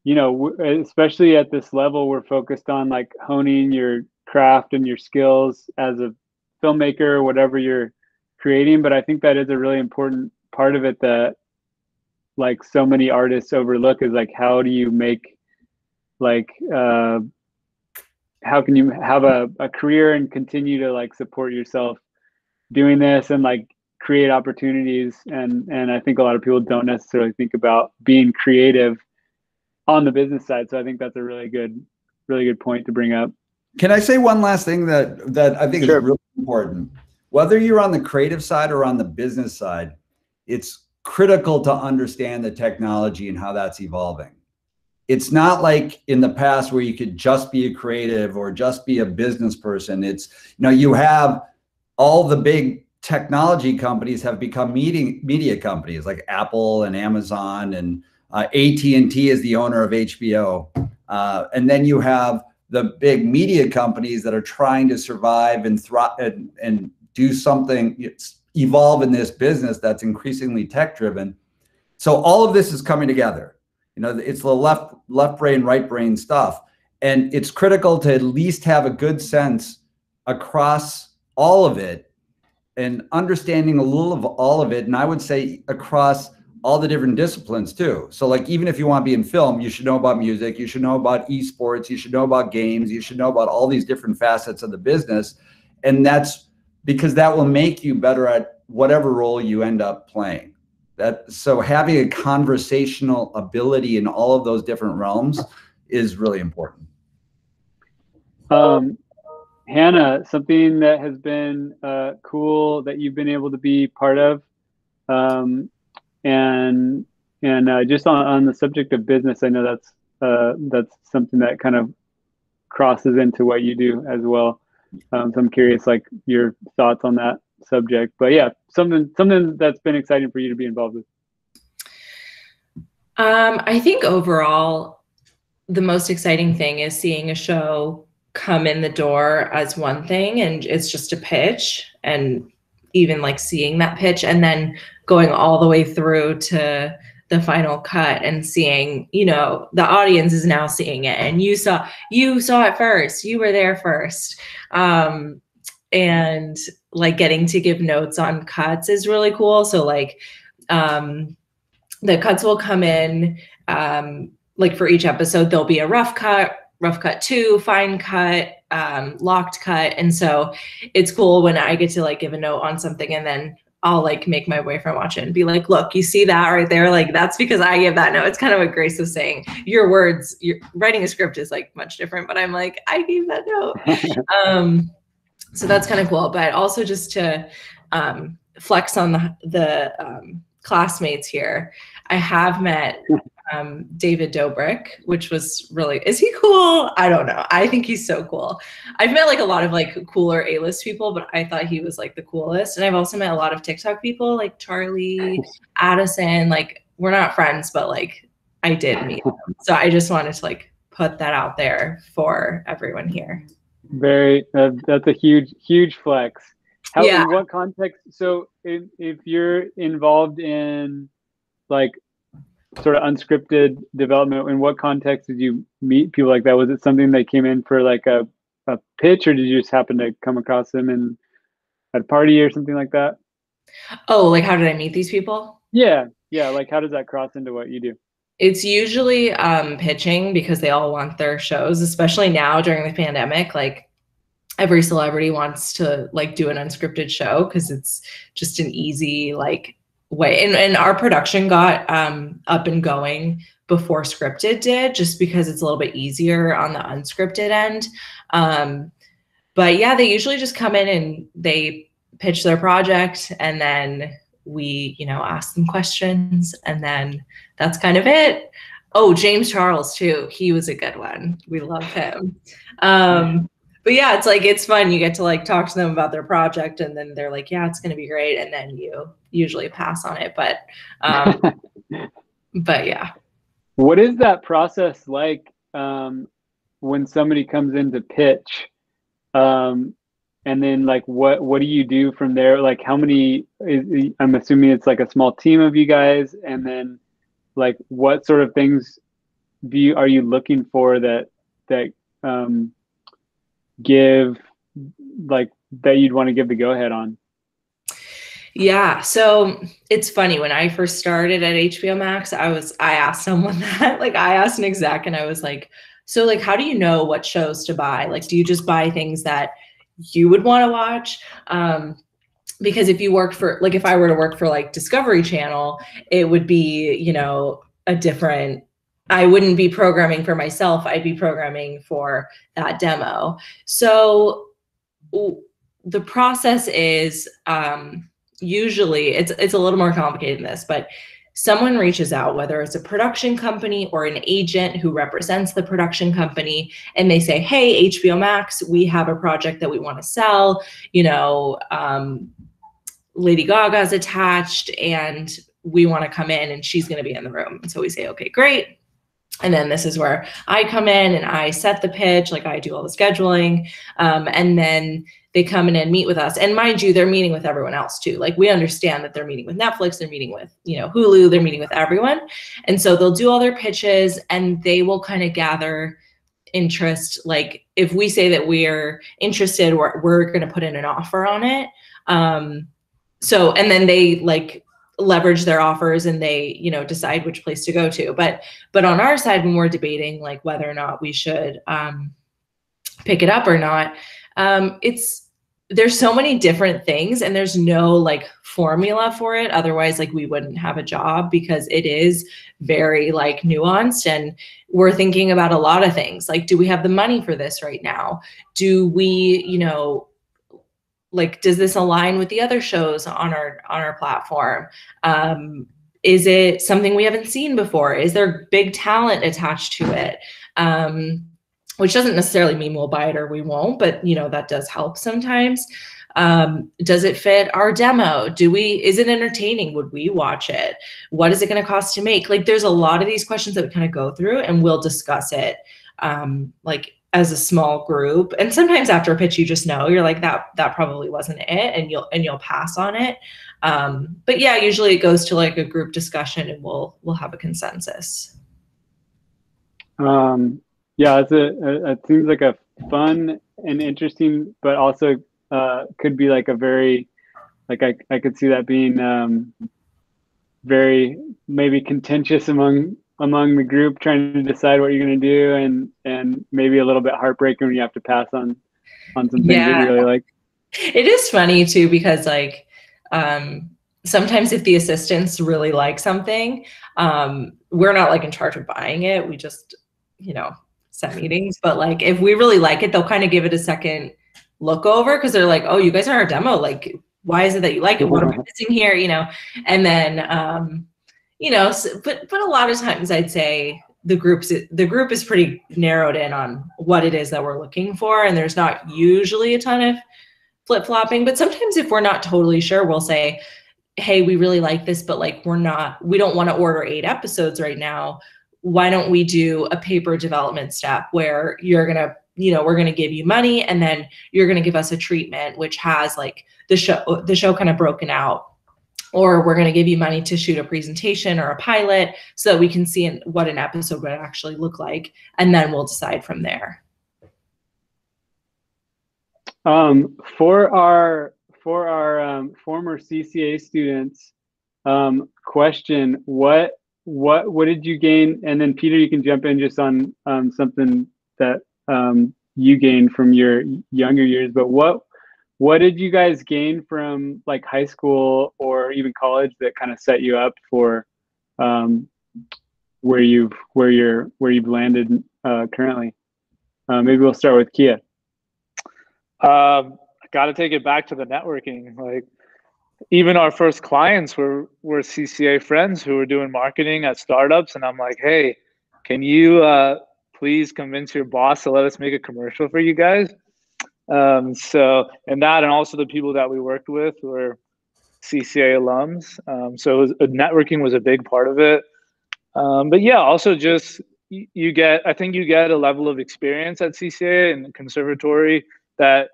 [SPEAKER 2] especially at this level, we're focused on like honing your craft and your skills as a filmmaker, whatever you're creating. But I think that is a really important part of it that like so many artists overlook, is like, how do you make how can you have a career and continue to like support yourself doing this and like create opportunities. And I think a lot of people don't necessarily think about being creative on the business side. So I think that's a really good point to bring up.
[SPEAKER 3] Can I say one last thing that I think
[SPEAKER 2] Sure.
[SPEAKER 3] is really important? Whether you're on the creative side or on the business side, it's critical to understand the technology and how that's evolving. It's not like in the past where you could just be a creative or just be a business person. It's, you have all the big technology companies have become media companies like Apple and Amazon, and AT&T is the owner of HBO. And then you have the big media companies that are trying to survive and thrive and do something, evolve in this business that's increasingly tech driven. So all of this is coming together. It's the left brain, right brain stuff. And it's critical to at least have a good sense across all of it and understanding a little of all of it. And I would say across all the different disciplines too. So like, even if you want to be in film, you should know about music, you should know about esports, you should know about games, you should know about all these different facets of the business. And that's because that will make you better at whatever role you end up playing. So having a conversational ability in all of those different realms is really important.
[SPEAKER 2] Hannah, something that has been cool that you've been able to be part of, and just on the subject of business, I know that's something that kind of crosses into what you do as well. So I'm curious, like, your thoughts on that subject. But yeah, something that's been exciting for you to be involved with.
[SPEAKER 4] I think overall, the most exciting thing is seeing a show come in the door as one thing, and it's just a pitch, and even like seeing that pitch and then going all the way through to the final cut and seeing, the audience is now seeing it, and you saw it first, you were there first. And like getting to give notes on cuts is really cool. So like, the cuts will come in, like for each episode, there'll be a rough cut 2, fine cut, locked cut. And so it's cool when I get to like give a note on something, and then I'll like make my boyfriend watch it and be like, look, you see that right there? Like, that's because I gave that note. It's kind of what Grace was saying. Your words, writing a script is like much different, but I'm like, I gave that note. So that's kind of cool. But also just to flex on the classmates here, I have met David Dobrik, which was really, is he cool? I don't know. I think he's so cool. I've met like a lot of like cooler A-list people, but I thought he was like the coolest. And I've also met a lot of TikTok people like Charlie, Addison. Like, we're not friends, but like I did meet them. So I just wanted to like put that out there for everyone here.
[SPEAKER 2] That's a huge flex.
[SPEAKER 4] Yeah.
[SPEAKER 2] In what context? So if you're involved in like sort of unscripted development, in what context did you meet people like that? Was it something that came in for like a pitch, or did you just happen to come across them at a party or something like that?
[SPEAKER 4] Oh, like how did I meet these people?
[SPEAKER 2] Yeah. Like how does that cross into what you do?
[SPEAKER 4] It's usually pitching, because they all want their shows, especially now during the pandemic. Like every celebrity wants to like do an unscripted show because it's just an easy like way. And our production got up and going before scripted did, just because it's a little bit easier on the unscripted end. But yeah, they usually just come in and they pitch their project, and then we, ask them questions, and then that's kind of it. Oh, James Charles too. He was a good one. We love him. But yeah, it's like, it's fun. You get to like talk to them about their project, and then they're like, yeah, it's going to be great. And then you usually pass on it. But yeah.
[SPEAKER 2] What is that process like when somebody comes in to pitch? And then like, what do you do from there? Like how many, I'm assuming it's like a small team of you guys. And then like, what sort of things are you looking for that give like that you'd want to give the go ahead on?
[SPEAKER 4] Yeah. So it's funny, when I first started at HBO Max, I asked someone that, like I asked an exec, and I was like, so like, how do you know what shows to buy? Like, do you just buy things that you would want to watch? Because if you work for, like, if I were to work for like Discovery Channel, it would be, a different, I wouldn't be programming for myself. I'd be programming for that demo. So the process is, usually it's a little more complicated than this, but someone reaches out, whether it's a production company or an agent who represents the production company, and they say, hey, HBO Max, we have a project that we want to sell, Lady Gaga's attached and we want to come in and she's going to be in the room. And so we say, okay, great. And then this is where I come in and I set the pitch, like I do all the scheduling. And then they come in and meet with us. And mind you, they're meeting with everyone else too. Like we understand that they're meeting with Netflix, they're meeting with, Hulu, they're meeting with everyone. And so they'll do all their pitches and they will kind of gather interest. Like if we say that we're interested, we're going to put in an offer on it. And then they like leverage their offers and they, decide which place to go to. But on our side, when we're debating like whether or not we should pick it up or not, there's so many different things and there's no like formula for it. Otherwise, like we wouldn't have a job, because it is very like nuanced and we're thinking about a lot of things. Like, do we have the money for this right now? Do we, like, does this align with the other shows on our platform? Is it something we haven't seen before? Is there big talent attached to it? Which doesn't necessarily mean we'll buy it or we won't, but that does help sometimes. Does it fit our demo? Is it entertaining? Would we watch it? What is it going to cost to make? Like, there's a lot of these questions that we kind of go through and we'll discuss it, like as a small group. And sometimes after a pitch, you just know, you're like, that probably wasn't it. And you'll pass on it. But yeah, usually it goes to like a group discussion and we'll have a consensus.
[SPEAKER 2] Yeah, it seems like a fun and interesting, but also could be like a very, like I could see that being very maybe contentious among the group, trying to decide what you're going to do, and maybe a little bit heartbreaking when you have to pass on some things that you really like.
[SPEAKER 4] It is funny too, because like sometimes if the assistants really like something, we're not like in charge of buying it. We just, set meetings. But like if we really like it, they'll kind of give it a second look over, because they're like, oh, you guys are our demo. Like, why is it that you like it? What am I missing here? And then but a lot of times I'd say the group is pretty narrowed in on what it is that we're looking for, and there's not usually a ton of flip-flopping. But sometimes if we're not totally sure, we'll say, hey, we really like this, but like we don't want to order 8 episodes right now. Why don't we do a paper development step where you're gonna, we're gonna give you money and then you're gonna give us a treatment which has like the show kind of broken out. Or we're going to give you money to shoot a presentation or a pilot so that we can see what an episode would actually look like. And then we'll decide from there.
[SPEAKER 2] For for our former CCA students, question, what did you gain? And then Peter, you can jump in just on something that you gained from your younger years, but what did you guys gain from like high school or even college that kind of set you up for where you've landed currently? Maybe we'll start with Kia.
[SPEAKER 5] I got to take it back to the networking. Like, even our first clients were CCA friends who were doing marketing at startups, and I'm like, hey, can you please convince your boss to let us make a commercial for you guys? So, and also the people that we worked with were CCA alums. So networking was a big part of it. But yeah, also just I think you get a level of experience at CCA and conservatory that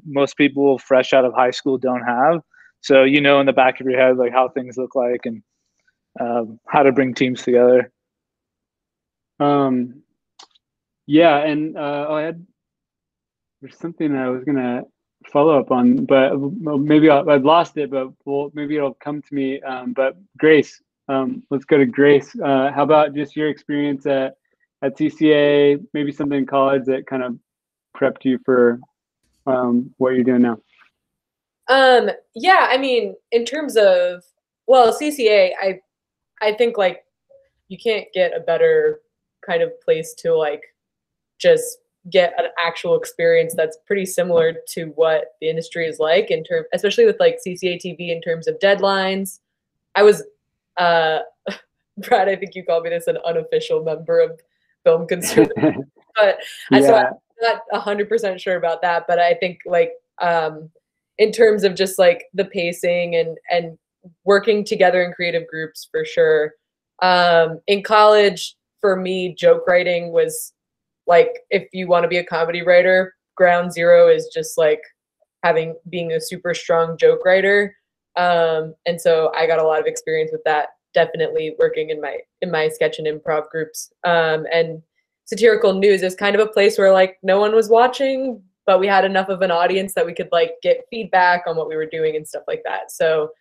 [SPEAKER 5] most people fresh out of high school don't have. So, in the back of your head, like how things look like and how to bring teams together.
[SPEAKER 2] Yeah, and there's something I was gonna follow up on, but maybe I've lost it, but maybe it'll come to me. But Grace, let's go to Grace. How about just your experience at CCA, maybe something in college that kind of prepped you for what you're doing now?
[SPEAKER 6] Yeah, I mean, in terms of, CCA, I think like you can't get a better kind of place to like just get an actual experience that's pretty similar to what the industry is like especially with like CCA-TV in terms of deadlines. I was, Brad, I think you called me this an unofficial member of Film Conservative, but yeah. So I'm not 100% sure about that, but I think like, in terms of just like the pacing and working together in creative groups for sure. In college, for me, joke writing was like, if you want to be a comedy writer, ground zero is just like being a super strong joke writer. And so I got a lot of experience with that, definitely working in my sketch and improv groups. And satirical news is kind of a place where like no one was watching, but we had enough of an audience that we could like get feedback on what we were doing and stuff like that. So,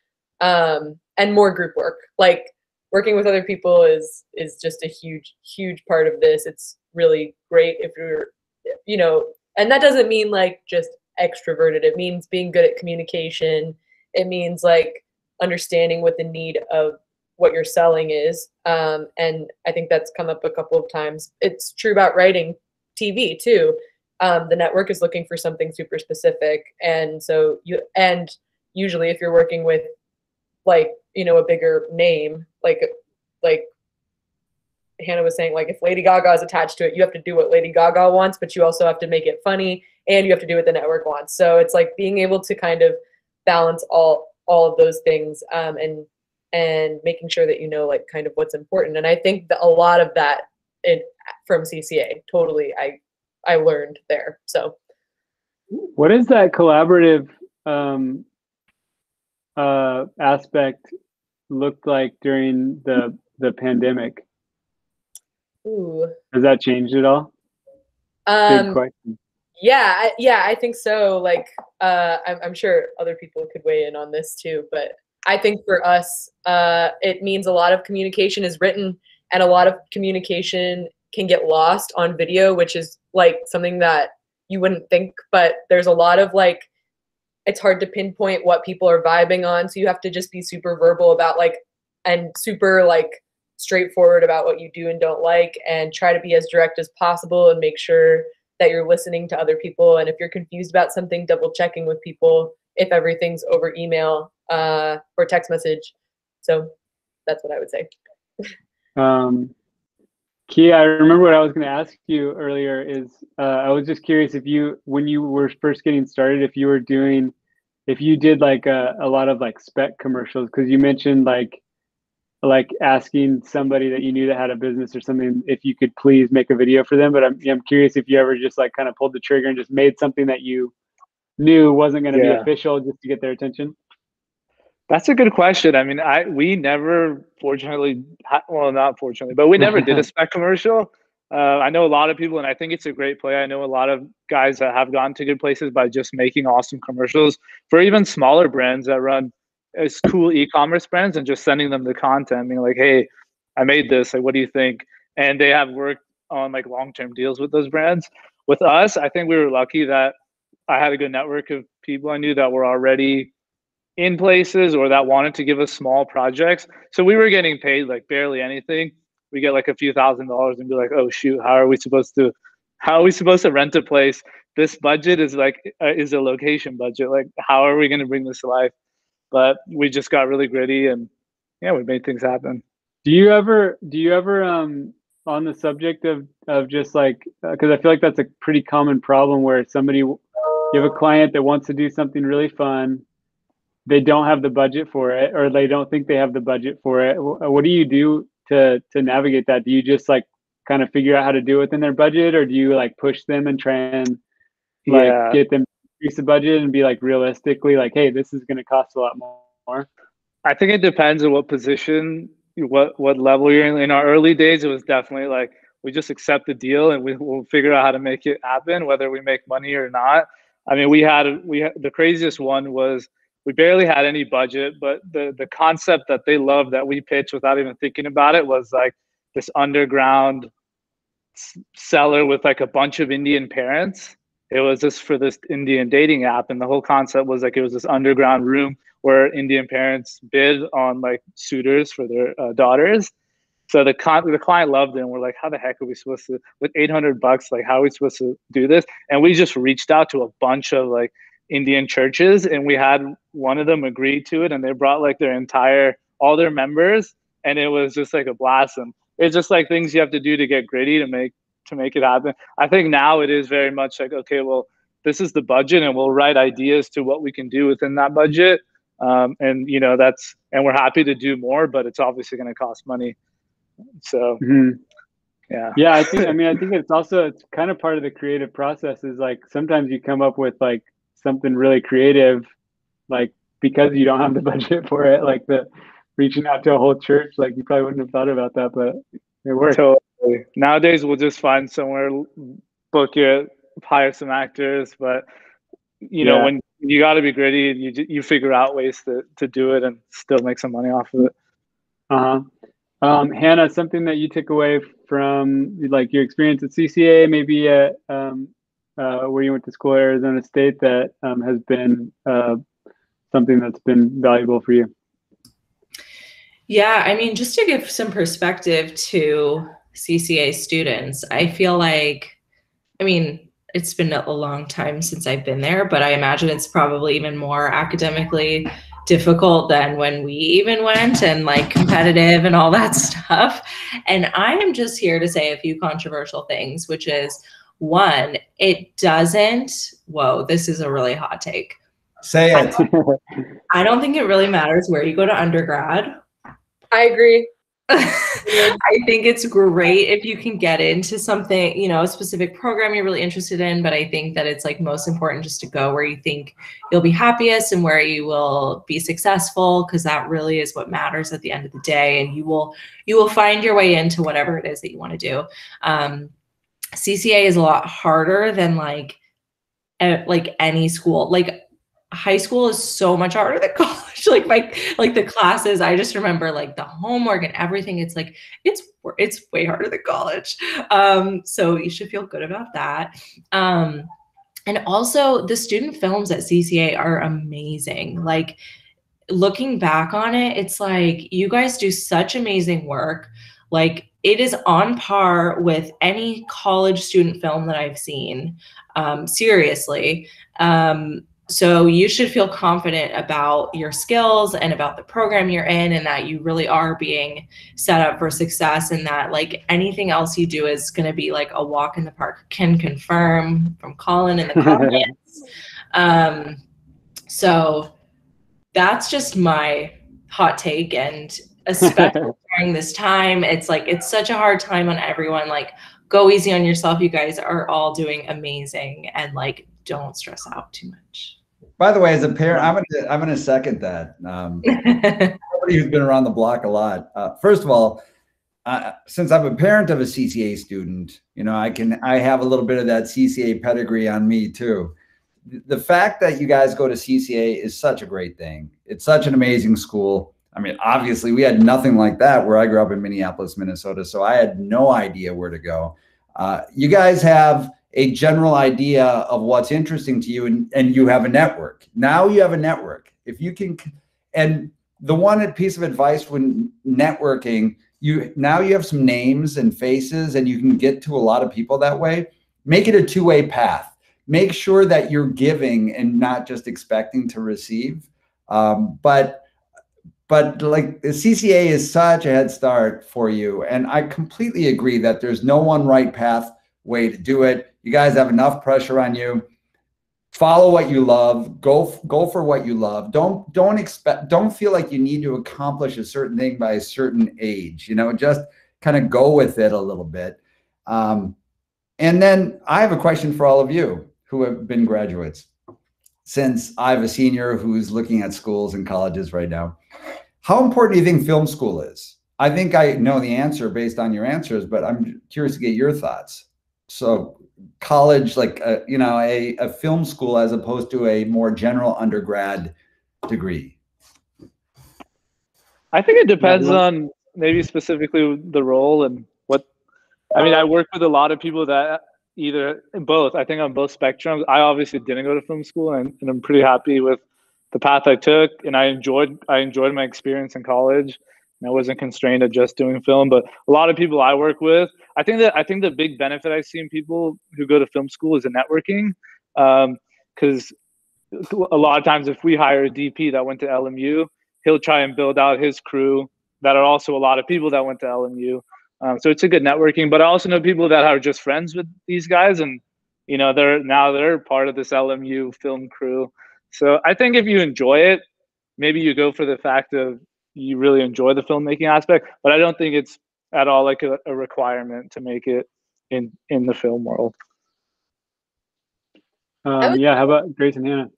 [SPEAKER 6] and more group work, like working with other people is just a huge part of this. It's really great if you're, and that doesn't mean like just extroverted. It means being good at communication. It means like understanding what the need of what you're selling is. And I think that's come up a couple of times. It's true about writing TV too. The network is looking for something super specific. And so usually if you're working with like, a bigger name, like Hannah was saying, like if Lady Gaga is attached to it, you have to do what Lady Gaga wants, but you also have to make it funny and you have to do what the network wants. So it's like being able to kind of balance all of those things, and making sure that like kind of what's important. And I think that a lot of that from CCA, totally, I learned there. So
[SPEAKER 2] what is that collaborative aspect looked like during the pandemic?
[SPEAKER 6] Ooh.
[SPEAKER 2] Has that changed at all? Big question.
[SPEAKER 6] Yeah, I think so. Like, I'm sure other people could weigh in on this too, but I think for us, it means a lot of communication is written and a lot of communication can get lost on video, which is like something that you wouldn't think, but there's a lot of like, it's hard to pinpoint what people are vibing on. So you have to just be super verbal about like, and super like straightforward about what you do and don't like, and try to be as direct as possible and make sure that you're listening to other people. And if you're confused about something, double checking with people if everything's over email or text message. So that's what I would say.
[SPEAKER 2] Kia, I remember what I was going to ask you earlier is I was just curious if when you were first getting started, if you did like a lot of like spec commercials, because you mentioned like asking somebody that you knew that had a business or something if you could please make a video for them. But I'm curious if you ever just like kind of pulled the trigger and just made something that you knew wasn't going to be official just to get their attention.
[SPEAKER 5] That's a good question. I mean, we never, fortunately, well, not fortunately, but we never did a spec commercial. I know a lot of people, and I think it's a great play. I know a lot of guys that have gone to good places by just making awesome commercials for even smaller brands that run as cool e-commerce brands, and just sending them the content, being like, hey, I made this, like, what do you think? And they have worked on like long-term deals with those brands. With us, I think we were lucky that I had a good network of people I knew that were already in places or that wanted to give us small projects. So we were getting paid like barely anything. We get like a few $1,000s and be like, oh shoot, how are we supposed to rent a place? This budget is like is a location budget. Like, how are we going to bring this to life? But we just got really gritty, and yeah, we made things happen.
[SPEAKER 2] Do you ever on the subject of just like, because I feel like that's a pretty common problem where you have a client that wants to do something really fun, they don't have the budget for it, or they don't think they have the budget for it. What do you do to navigate that? Do you just like kind of figure out how to do it within their budget, or do you like push them and try and like get them to increase the budget and be like realistically like, hey, this is going to cost a lot more?
[SPEAKER 5] I think it depends on what position, what level you're in. In our early days, it was definitely like, we just accept the deal and we'll figure out how to make it happen, whether we make money or not. I mean, we had the craziest one was we barely had any budget, but the concept that they loved that we pitched without even thinking about it was like this underground seller with like a bunch of Indian parents. It was just for this Indian dating app, and the whole concept was like it was this underground room where Indian parents bid on like suitors for their daughters. So the client loved it, and we're like, how the heck are we supposed to, with $800, like how are we supposed to do this? And we just reached out to a bunch of like Indian churches, and we had one of them agree to it, and they brought like all their members, and it was just like a blast. And it's just like things you have to do to get gritty to make it happen. I think now it is very much like, okay, well, this is the budget, and we'll write ideas to what we can do within that budget. And you know, and we're happy to do more, but it's obviously going to cost money. So yeah,
[SPEAKER 2] I think it's kind of part of the creative process is like sometimes you come up with like something really creative, like because you don't have the budget for it, like the reaching out to a whole church, like you probably wouldn't have thought about that, but it works.
[SPEAKER 5] Totally. Nowadays we'll just find somewhere, book it, hire some actors, but you know, when you got to be gritty, and you figure out ways to do it and still make some money off of it.
[SPEAKER 2] Hannah, something that you took away from like your experience at CCA, maybe at where you went to school, Arizona State, that has been something that's been valuable for you?
[SPEAKER 4] Yeah, I mean, just to give some perspective to CCA students, I feel like, I mean, it's been a long time since I've been there, but I imagine it's probably even more academically difficult than when we even went, and like competitive and all that stuff. And I am just here to say a few controversial things, which is one, it doesn't, whoa, this is a really hot take.
[SPEAKER 3] Say it.
[SPEAKER 4] I don't think it really matters where you go to undergrad.
[SPEAKER 6] I agree.
[SPEAKER 4] I think it's great if you can get into something, you know, a specific program you're really interested in, but I think that it's like most important just to go where you think you'll be happiest and where you will be successful, because that really is what matters at the end of the day, and you will find your way into whatever it is that you want to do. CCA is a lot harder than like any school. Like high school is so much harder than college. like the classes, I just remember like the homework and everything. It's like, it's way harder than college. So you should feel good about that. And also the student films at CCA are amazing. Like looking back on it, it's like you guys do such amazing work. Like it is on par with any college student film that I've seen. Seriously. So you should feel confident about your skills and about the program you're in, and that you really are being set up for success, and that like anything else you do is going to be like a walk in the park. Can confirm from Colin in the comments. So that's just my hot take. And especially during this time, it's like, it's such a hard time on everyone. Like go easy on yourself. You guys are all doing amazing, and like, don't stress out too much.
[SPEAKER 3] By the way, as a parent, I'm gonna second that. Somebody who's been around the block a lot. First of all, since I'm a parent of a CCA student, you know, I have a little bit of that CCA pedigree on me too. The fact that you guys go to CCA is such a great thing. It's such an amazing school. I mean, obviously we had nothing like that where I grew up in Minneapolis, Minnesota. So I had no idea where to go. You guys have a general idea of what's interesting to you, and you have a network. Now you have a network. If you can, and the one piece of advice when networking, now you have some names and faces and you can get to a lot of people that way. Make it a two-way path. Make sure that you're giving and not just expecting to receive. But like the CCA is such a head start for you. And I completely agree that there's no one right path way to do it. You guys have enough pressure on you. Follow what you love. Go for what you love. Don't feel like you need to accomplish a certain thing by a certain age. You know, just kind of go with it a little bit. And then I have a question for all of you who have been graduates. Since I have a senior who's looking at schools and colleges right now, how important do you think film school is? I think I know the answer based on your answers, but I'm curious to get your thoughts. So college, like, you know, a film school as opposed to a more general undergrad degree?
[SPEAKER 5] I think it depends on maybe specifically the role and what, I mean, I work with a lot of people that either both, I think on both spectrums. I obviously didn't go to film school and I'm pretty happy with the path I took, and I enjoyed my experience in college. And I wasn't constrained to just doing film, but a lot of people I work with, I think the big benefit I see in people who go to film school is the networking. Because a lot of times if we hire a DP that went to LMU, he'll try and build out his crew that are also a lot of people that went to LMU. So it's a good networking, but I also know people that are just friends with these guys, and you know, they're part of this LMU film crew. So I think if you enjoy it, maybe you go for the fact of you really enjoy the filmmaking aspect, but I don't think it's at all like a requirement to make it in the film world.
[SPEAKER 2] Yeah, how about Grace and Hannah?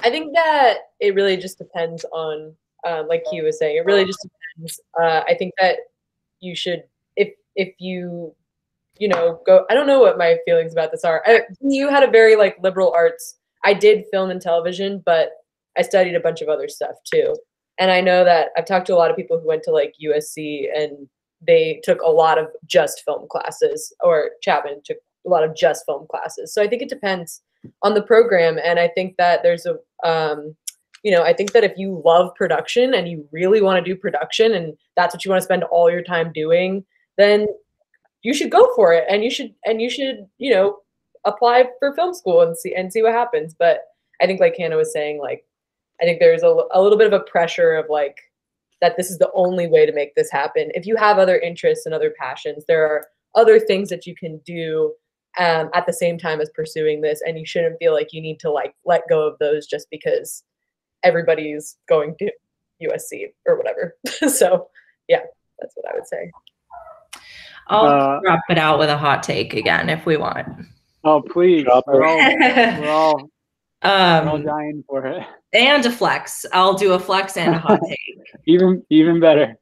[SPEAKER 6] I think that it really just depends on, like Hugh was saying, it really just depends. I think that you should, if you know, go, I don't know what my feelings about this are. You had a very like liberal arts. I did film and television, but I studied a bunch of other stuff too. And I know that I've talked to a lot of people who went to like USC and they took a lot of just film classes, or Chapman took a lot of just film classes. So I think it depends on the program. And I think that there's a, you know, I think that if you love production and you really want to do production and that's what you want to spend all your time doing, then you should go for it. And you should, you know, apply for film school and see what happens. But I think like Hannah was saying, like, I think there's a little bit of a pressure of like, that this is the only way to make this happen. If you have other interests and other passions, there are other things that you can do at the same time as pursuing this. And you shouldn't feel like you need to like let go of those just because everybody's going to USC or whatever. So yeah, that's what I would say.
[SPEAKER 4] I'll wrap it out with a hot take again if we want.
[SPEAKER 2] Oh, please. We're all dying for it.
[SPEAKER 4] And a flex. I'll do a flex and a hot take.
[SPEAKER 2] Even better.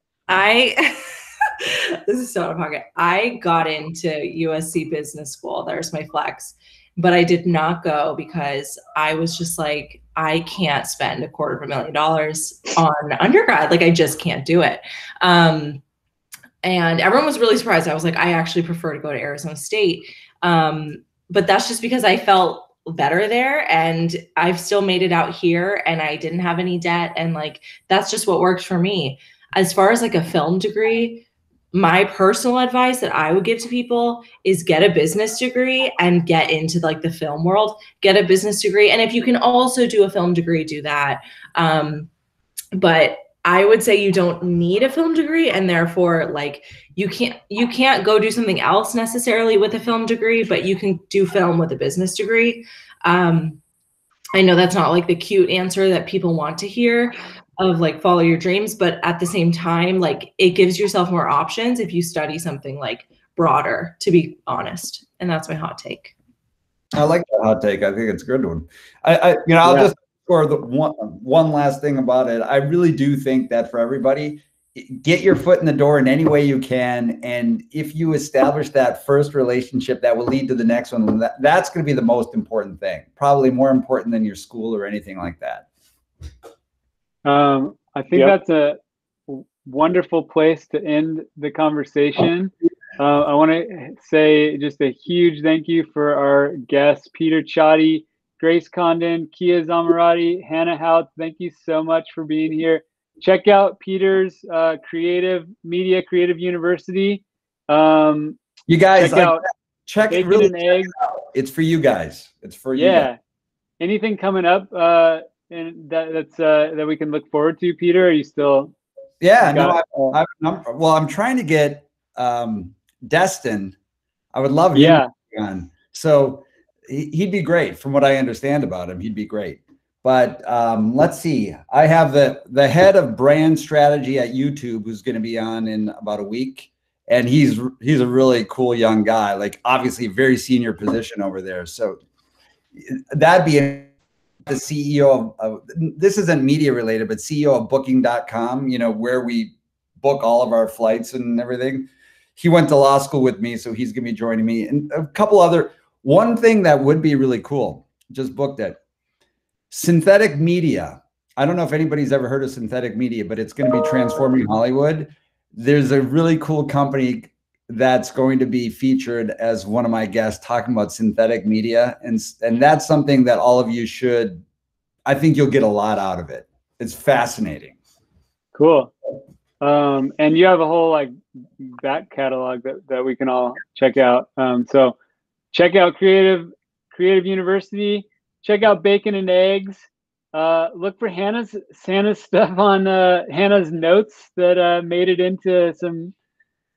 [SPEAKER 4] This is so out of pocket. I got into USC Business School. There's my flex. But I did not go because I was just like, I can't spend $250,000 on undergrad. Like, I just can't do it. And everyone was really surprised. I was like, I actually prefer to go to Arizona State. But that's just because I felt better there, and I've still made it out here, and I didn't have any debt, and like that's just what worked for me. As far as like a film degree, my personal advice that I would give to people is get a business degree and get into like the film world. Get a business degree, and if you can also do a film degree, do that. But I would say you don't need a film degree, and therefore like you can't go do something else necessarily with a film degree, but you can do film with a business degree. I know that's not like the cute answer that people want to hear of like follow your dreams, but at the same time, like it gives yourself more options if you study something like broader, to be honest. And that's my hot take.
[SPEAKER 3] I like that hot take. I think it's a good one. I'll just score the one last thing about it. I really do think that for everybody, get your foot in the door in any way you can. And if you establish that first relationship, that will lead to the next one. That's going to be the most important thing, probably more important than your school or anything like that.
[SPEAKER 2] I think that's a wonderful place to end the conversation. I want to say just a huge thank you for our guests, Peter Csathy, Grace Condon, Kia Zomorrodi, Hannah Houts. Thank you so much for being here. Check out Peter's creative media, creative university.
[SPEAKER 3] You guys
[SPEAKER 2] check
[SPEAKER 3] it
[SPEAKER 2] out
[SPEAKER 3] really
[SPEAKER 2] Bacon and Eggs.
[SPEAKER 3] It's for you guys. It's for you guys.
[SPEAKER 2] Anything coming up and that we can look forward to, Peter? Are you still?
[SPEAKER 3] Yeah, I'm trying to get Destin. I would love him to be on. So he'd be great. From what I understand about him, he'd be great. But let's see. I have the head of brand strategy at YouTube who's going to be on in about a week, and he's a really cool young guy. Like obviously, very senior position over there. So that'd be the CEO of this isn't media related, but CEO of Booking.com. You know, where we book all of our flights and everything. He went to law school with me, so he's going to be joining me. And a couple other. One thing that would be really cool. Just booked it. Synthetic media. I don't know if anybody's ever heard of synthetic media, but it's going to be transforming Hollywood. There's a really cool company that's going to be featured as one of my guests talking about synthetic media. And that's something that all of you should, I think you'll get a lot out of it. It's fascinating.
[SPEAKER 2] Cool. And you have a whole like back catalog that we can all check out. So check out Creative University. Check out Bacon and Eggs. Look for Hannah's stuff on Hannah's notes that made it into some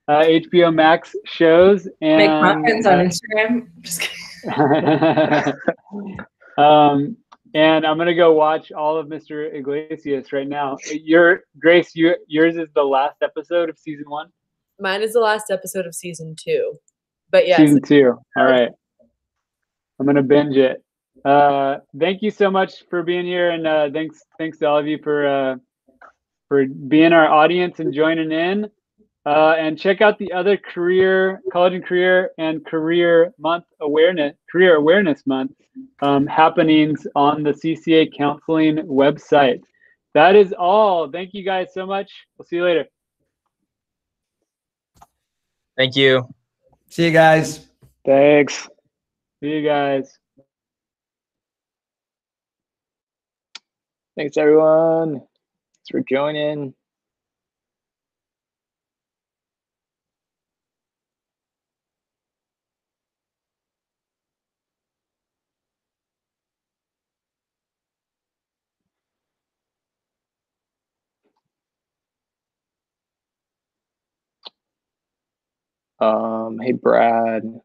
[SPEAKER 2] HBO Max shows. And
[SPEAKER 4] make muffins on Instagram. Just
[SPEAKER 2] kidding. And I'm gonna go watch all of Mr. Iglesias right now. Grace, yours is the last episode of season 1.
[SPEAKER 6] Mine is the last episode of season 2. But yes,
[SPEAKER 2] season 2. All right, I'm gonna binge it. Thank you so much for being here, and thanks to all of you for being our audience and joining in. And check out the other college and career awareness month happenings on the CCA counseling website. That is all. Thank you guys so much. We'll see you later.
[SPEAKER 7] Thank you.
[SPEAKER 3] See you guys.
[SPEAKER 5] Thanks.
[SPEAKER 2] See you guys.
[SPEAKER 1] Thanks, everyone. Thanks for joining. Hey, Brad.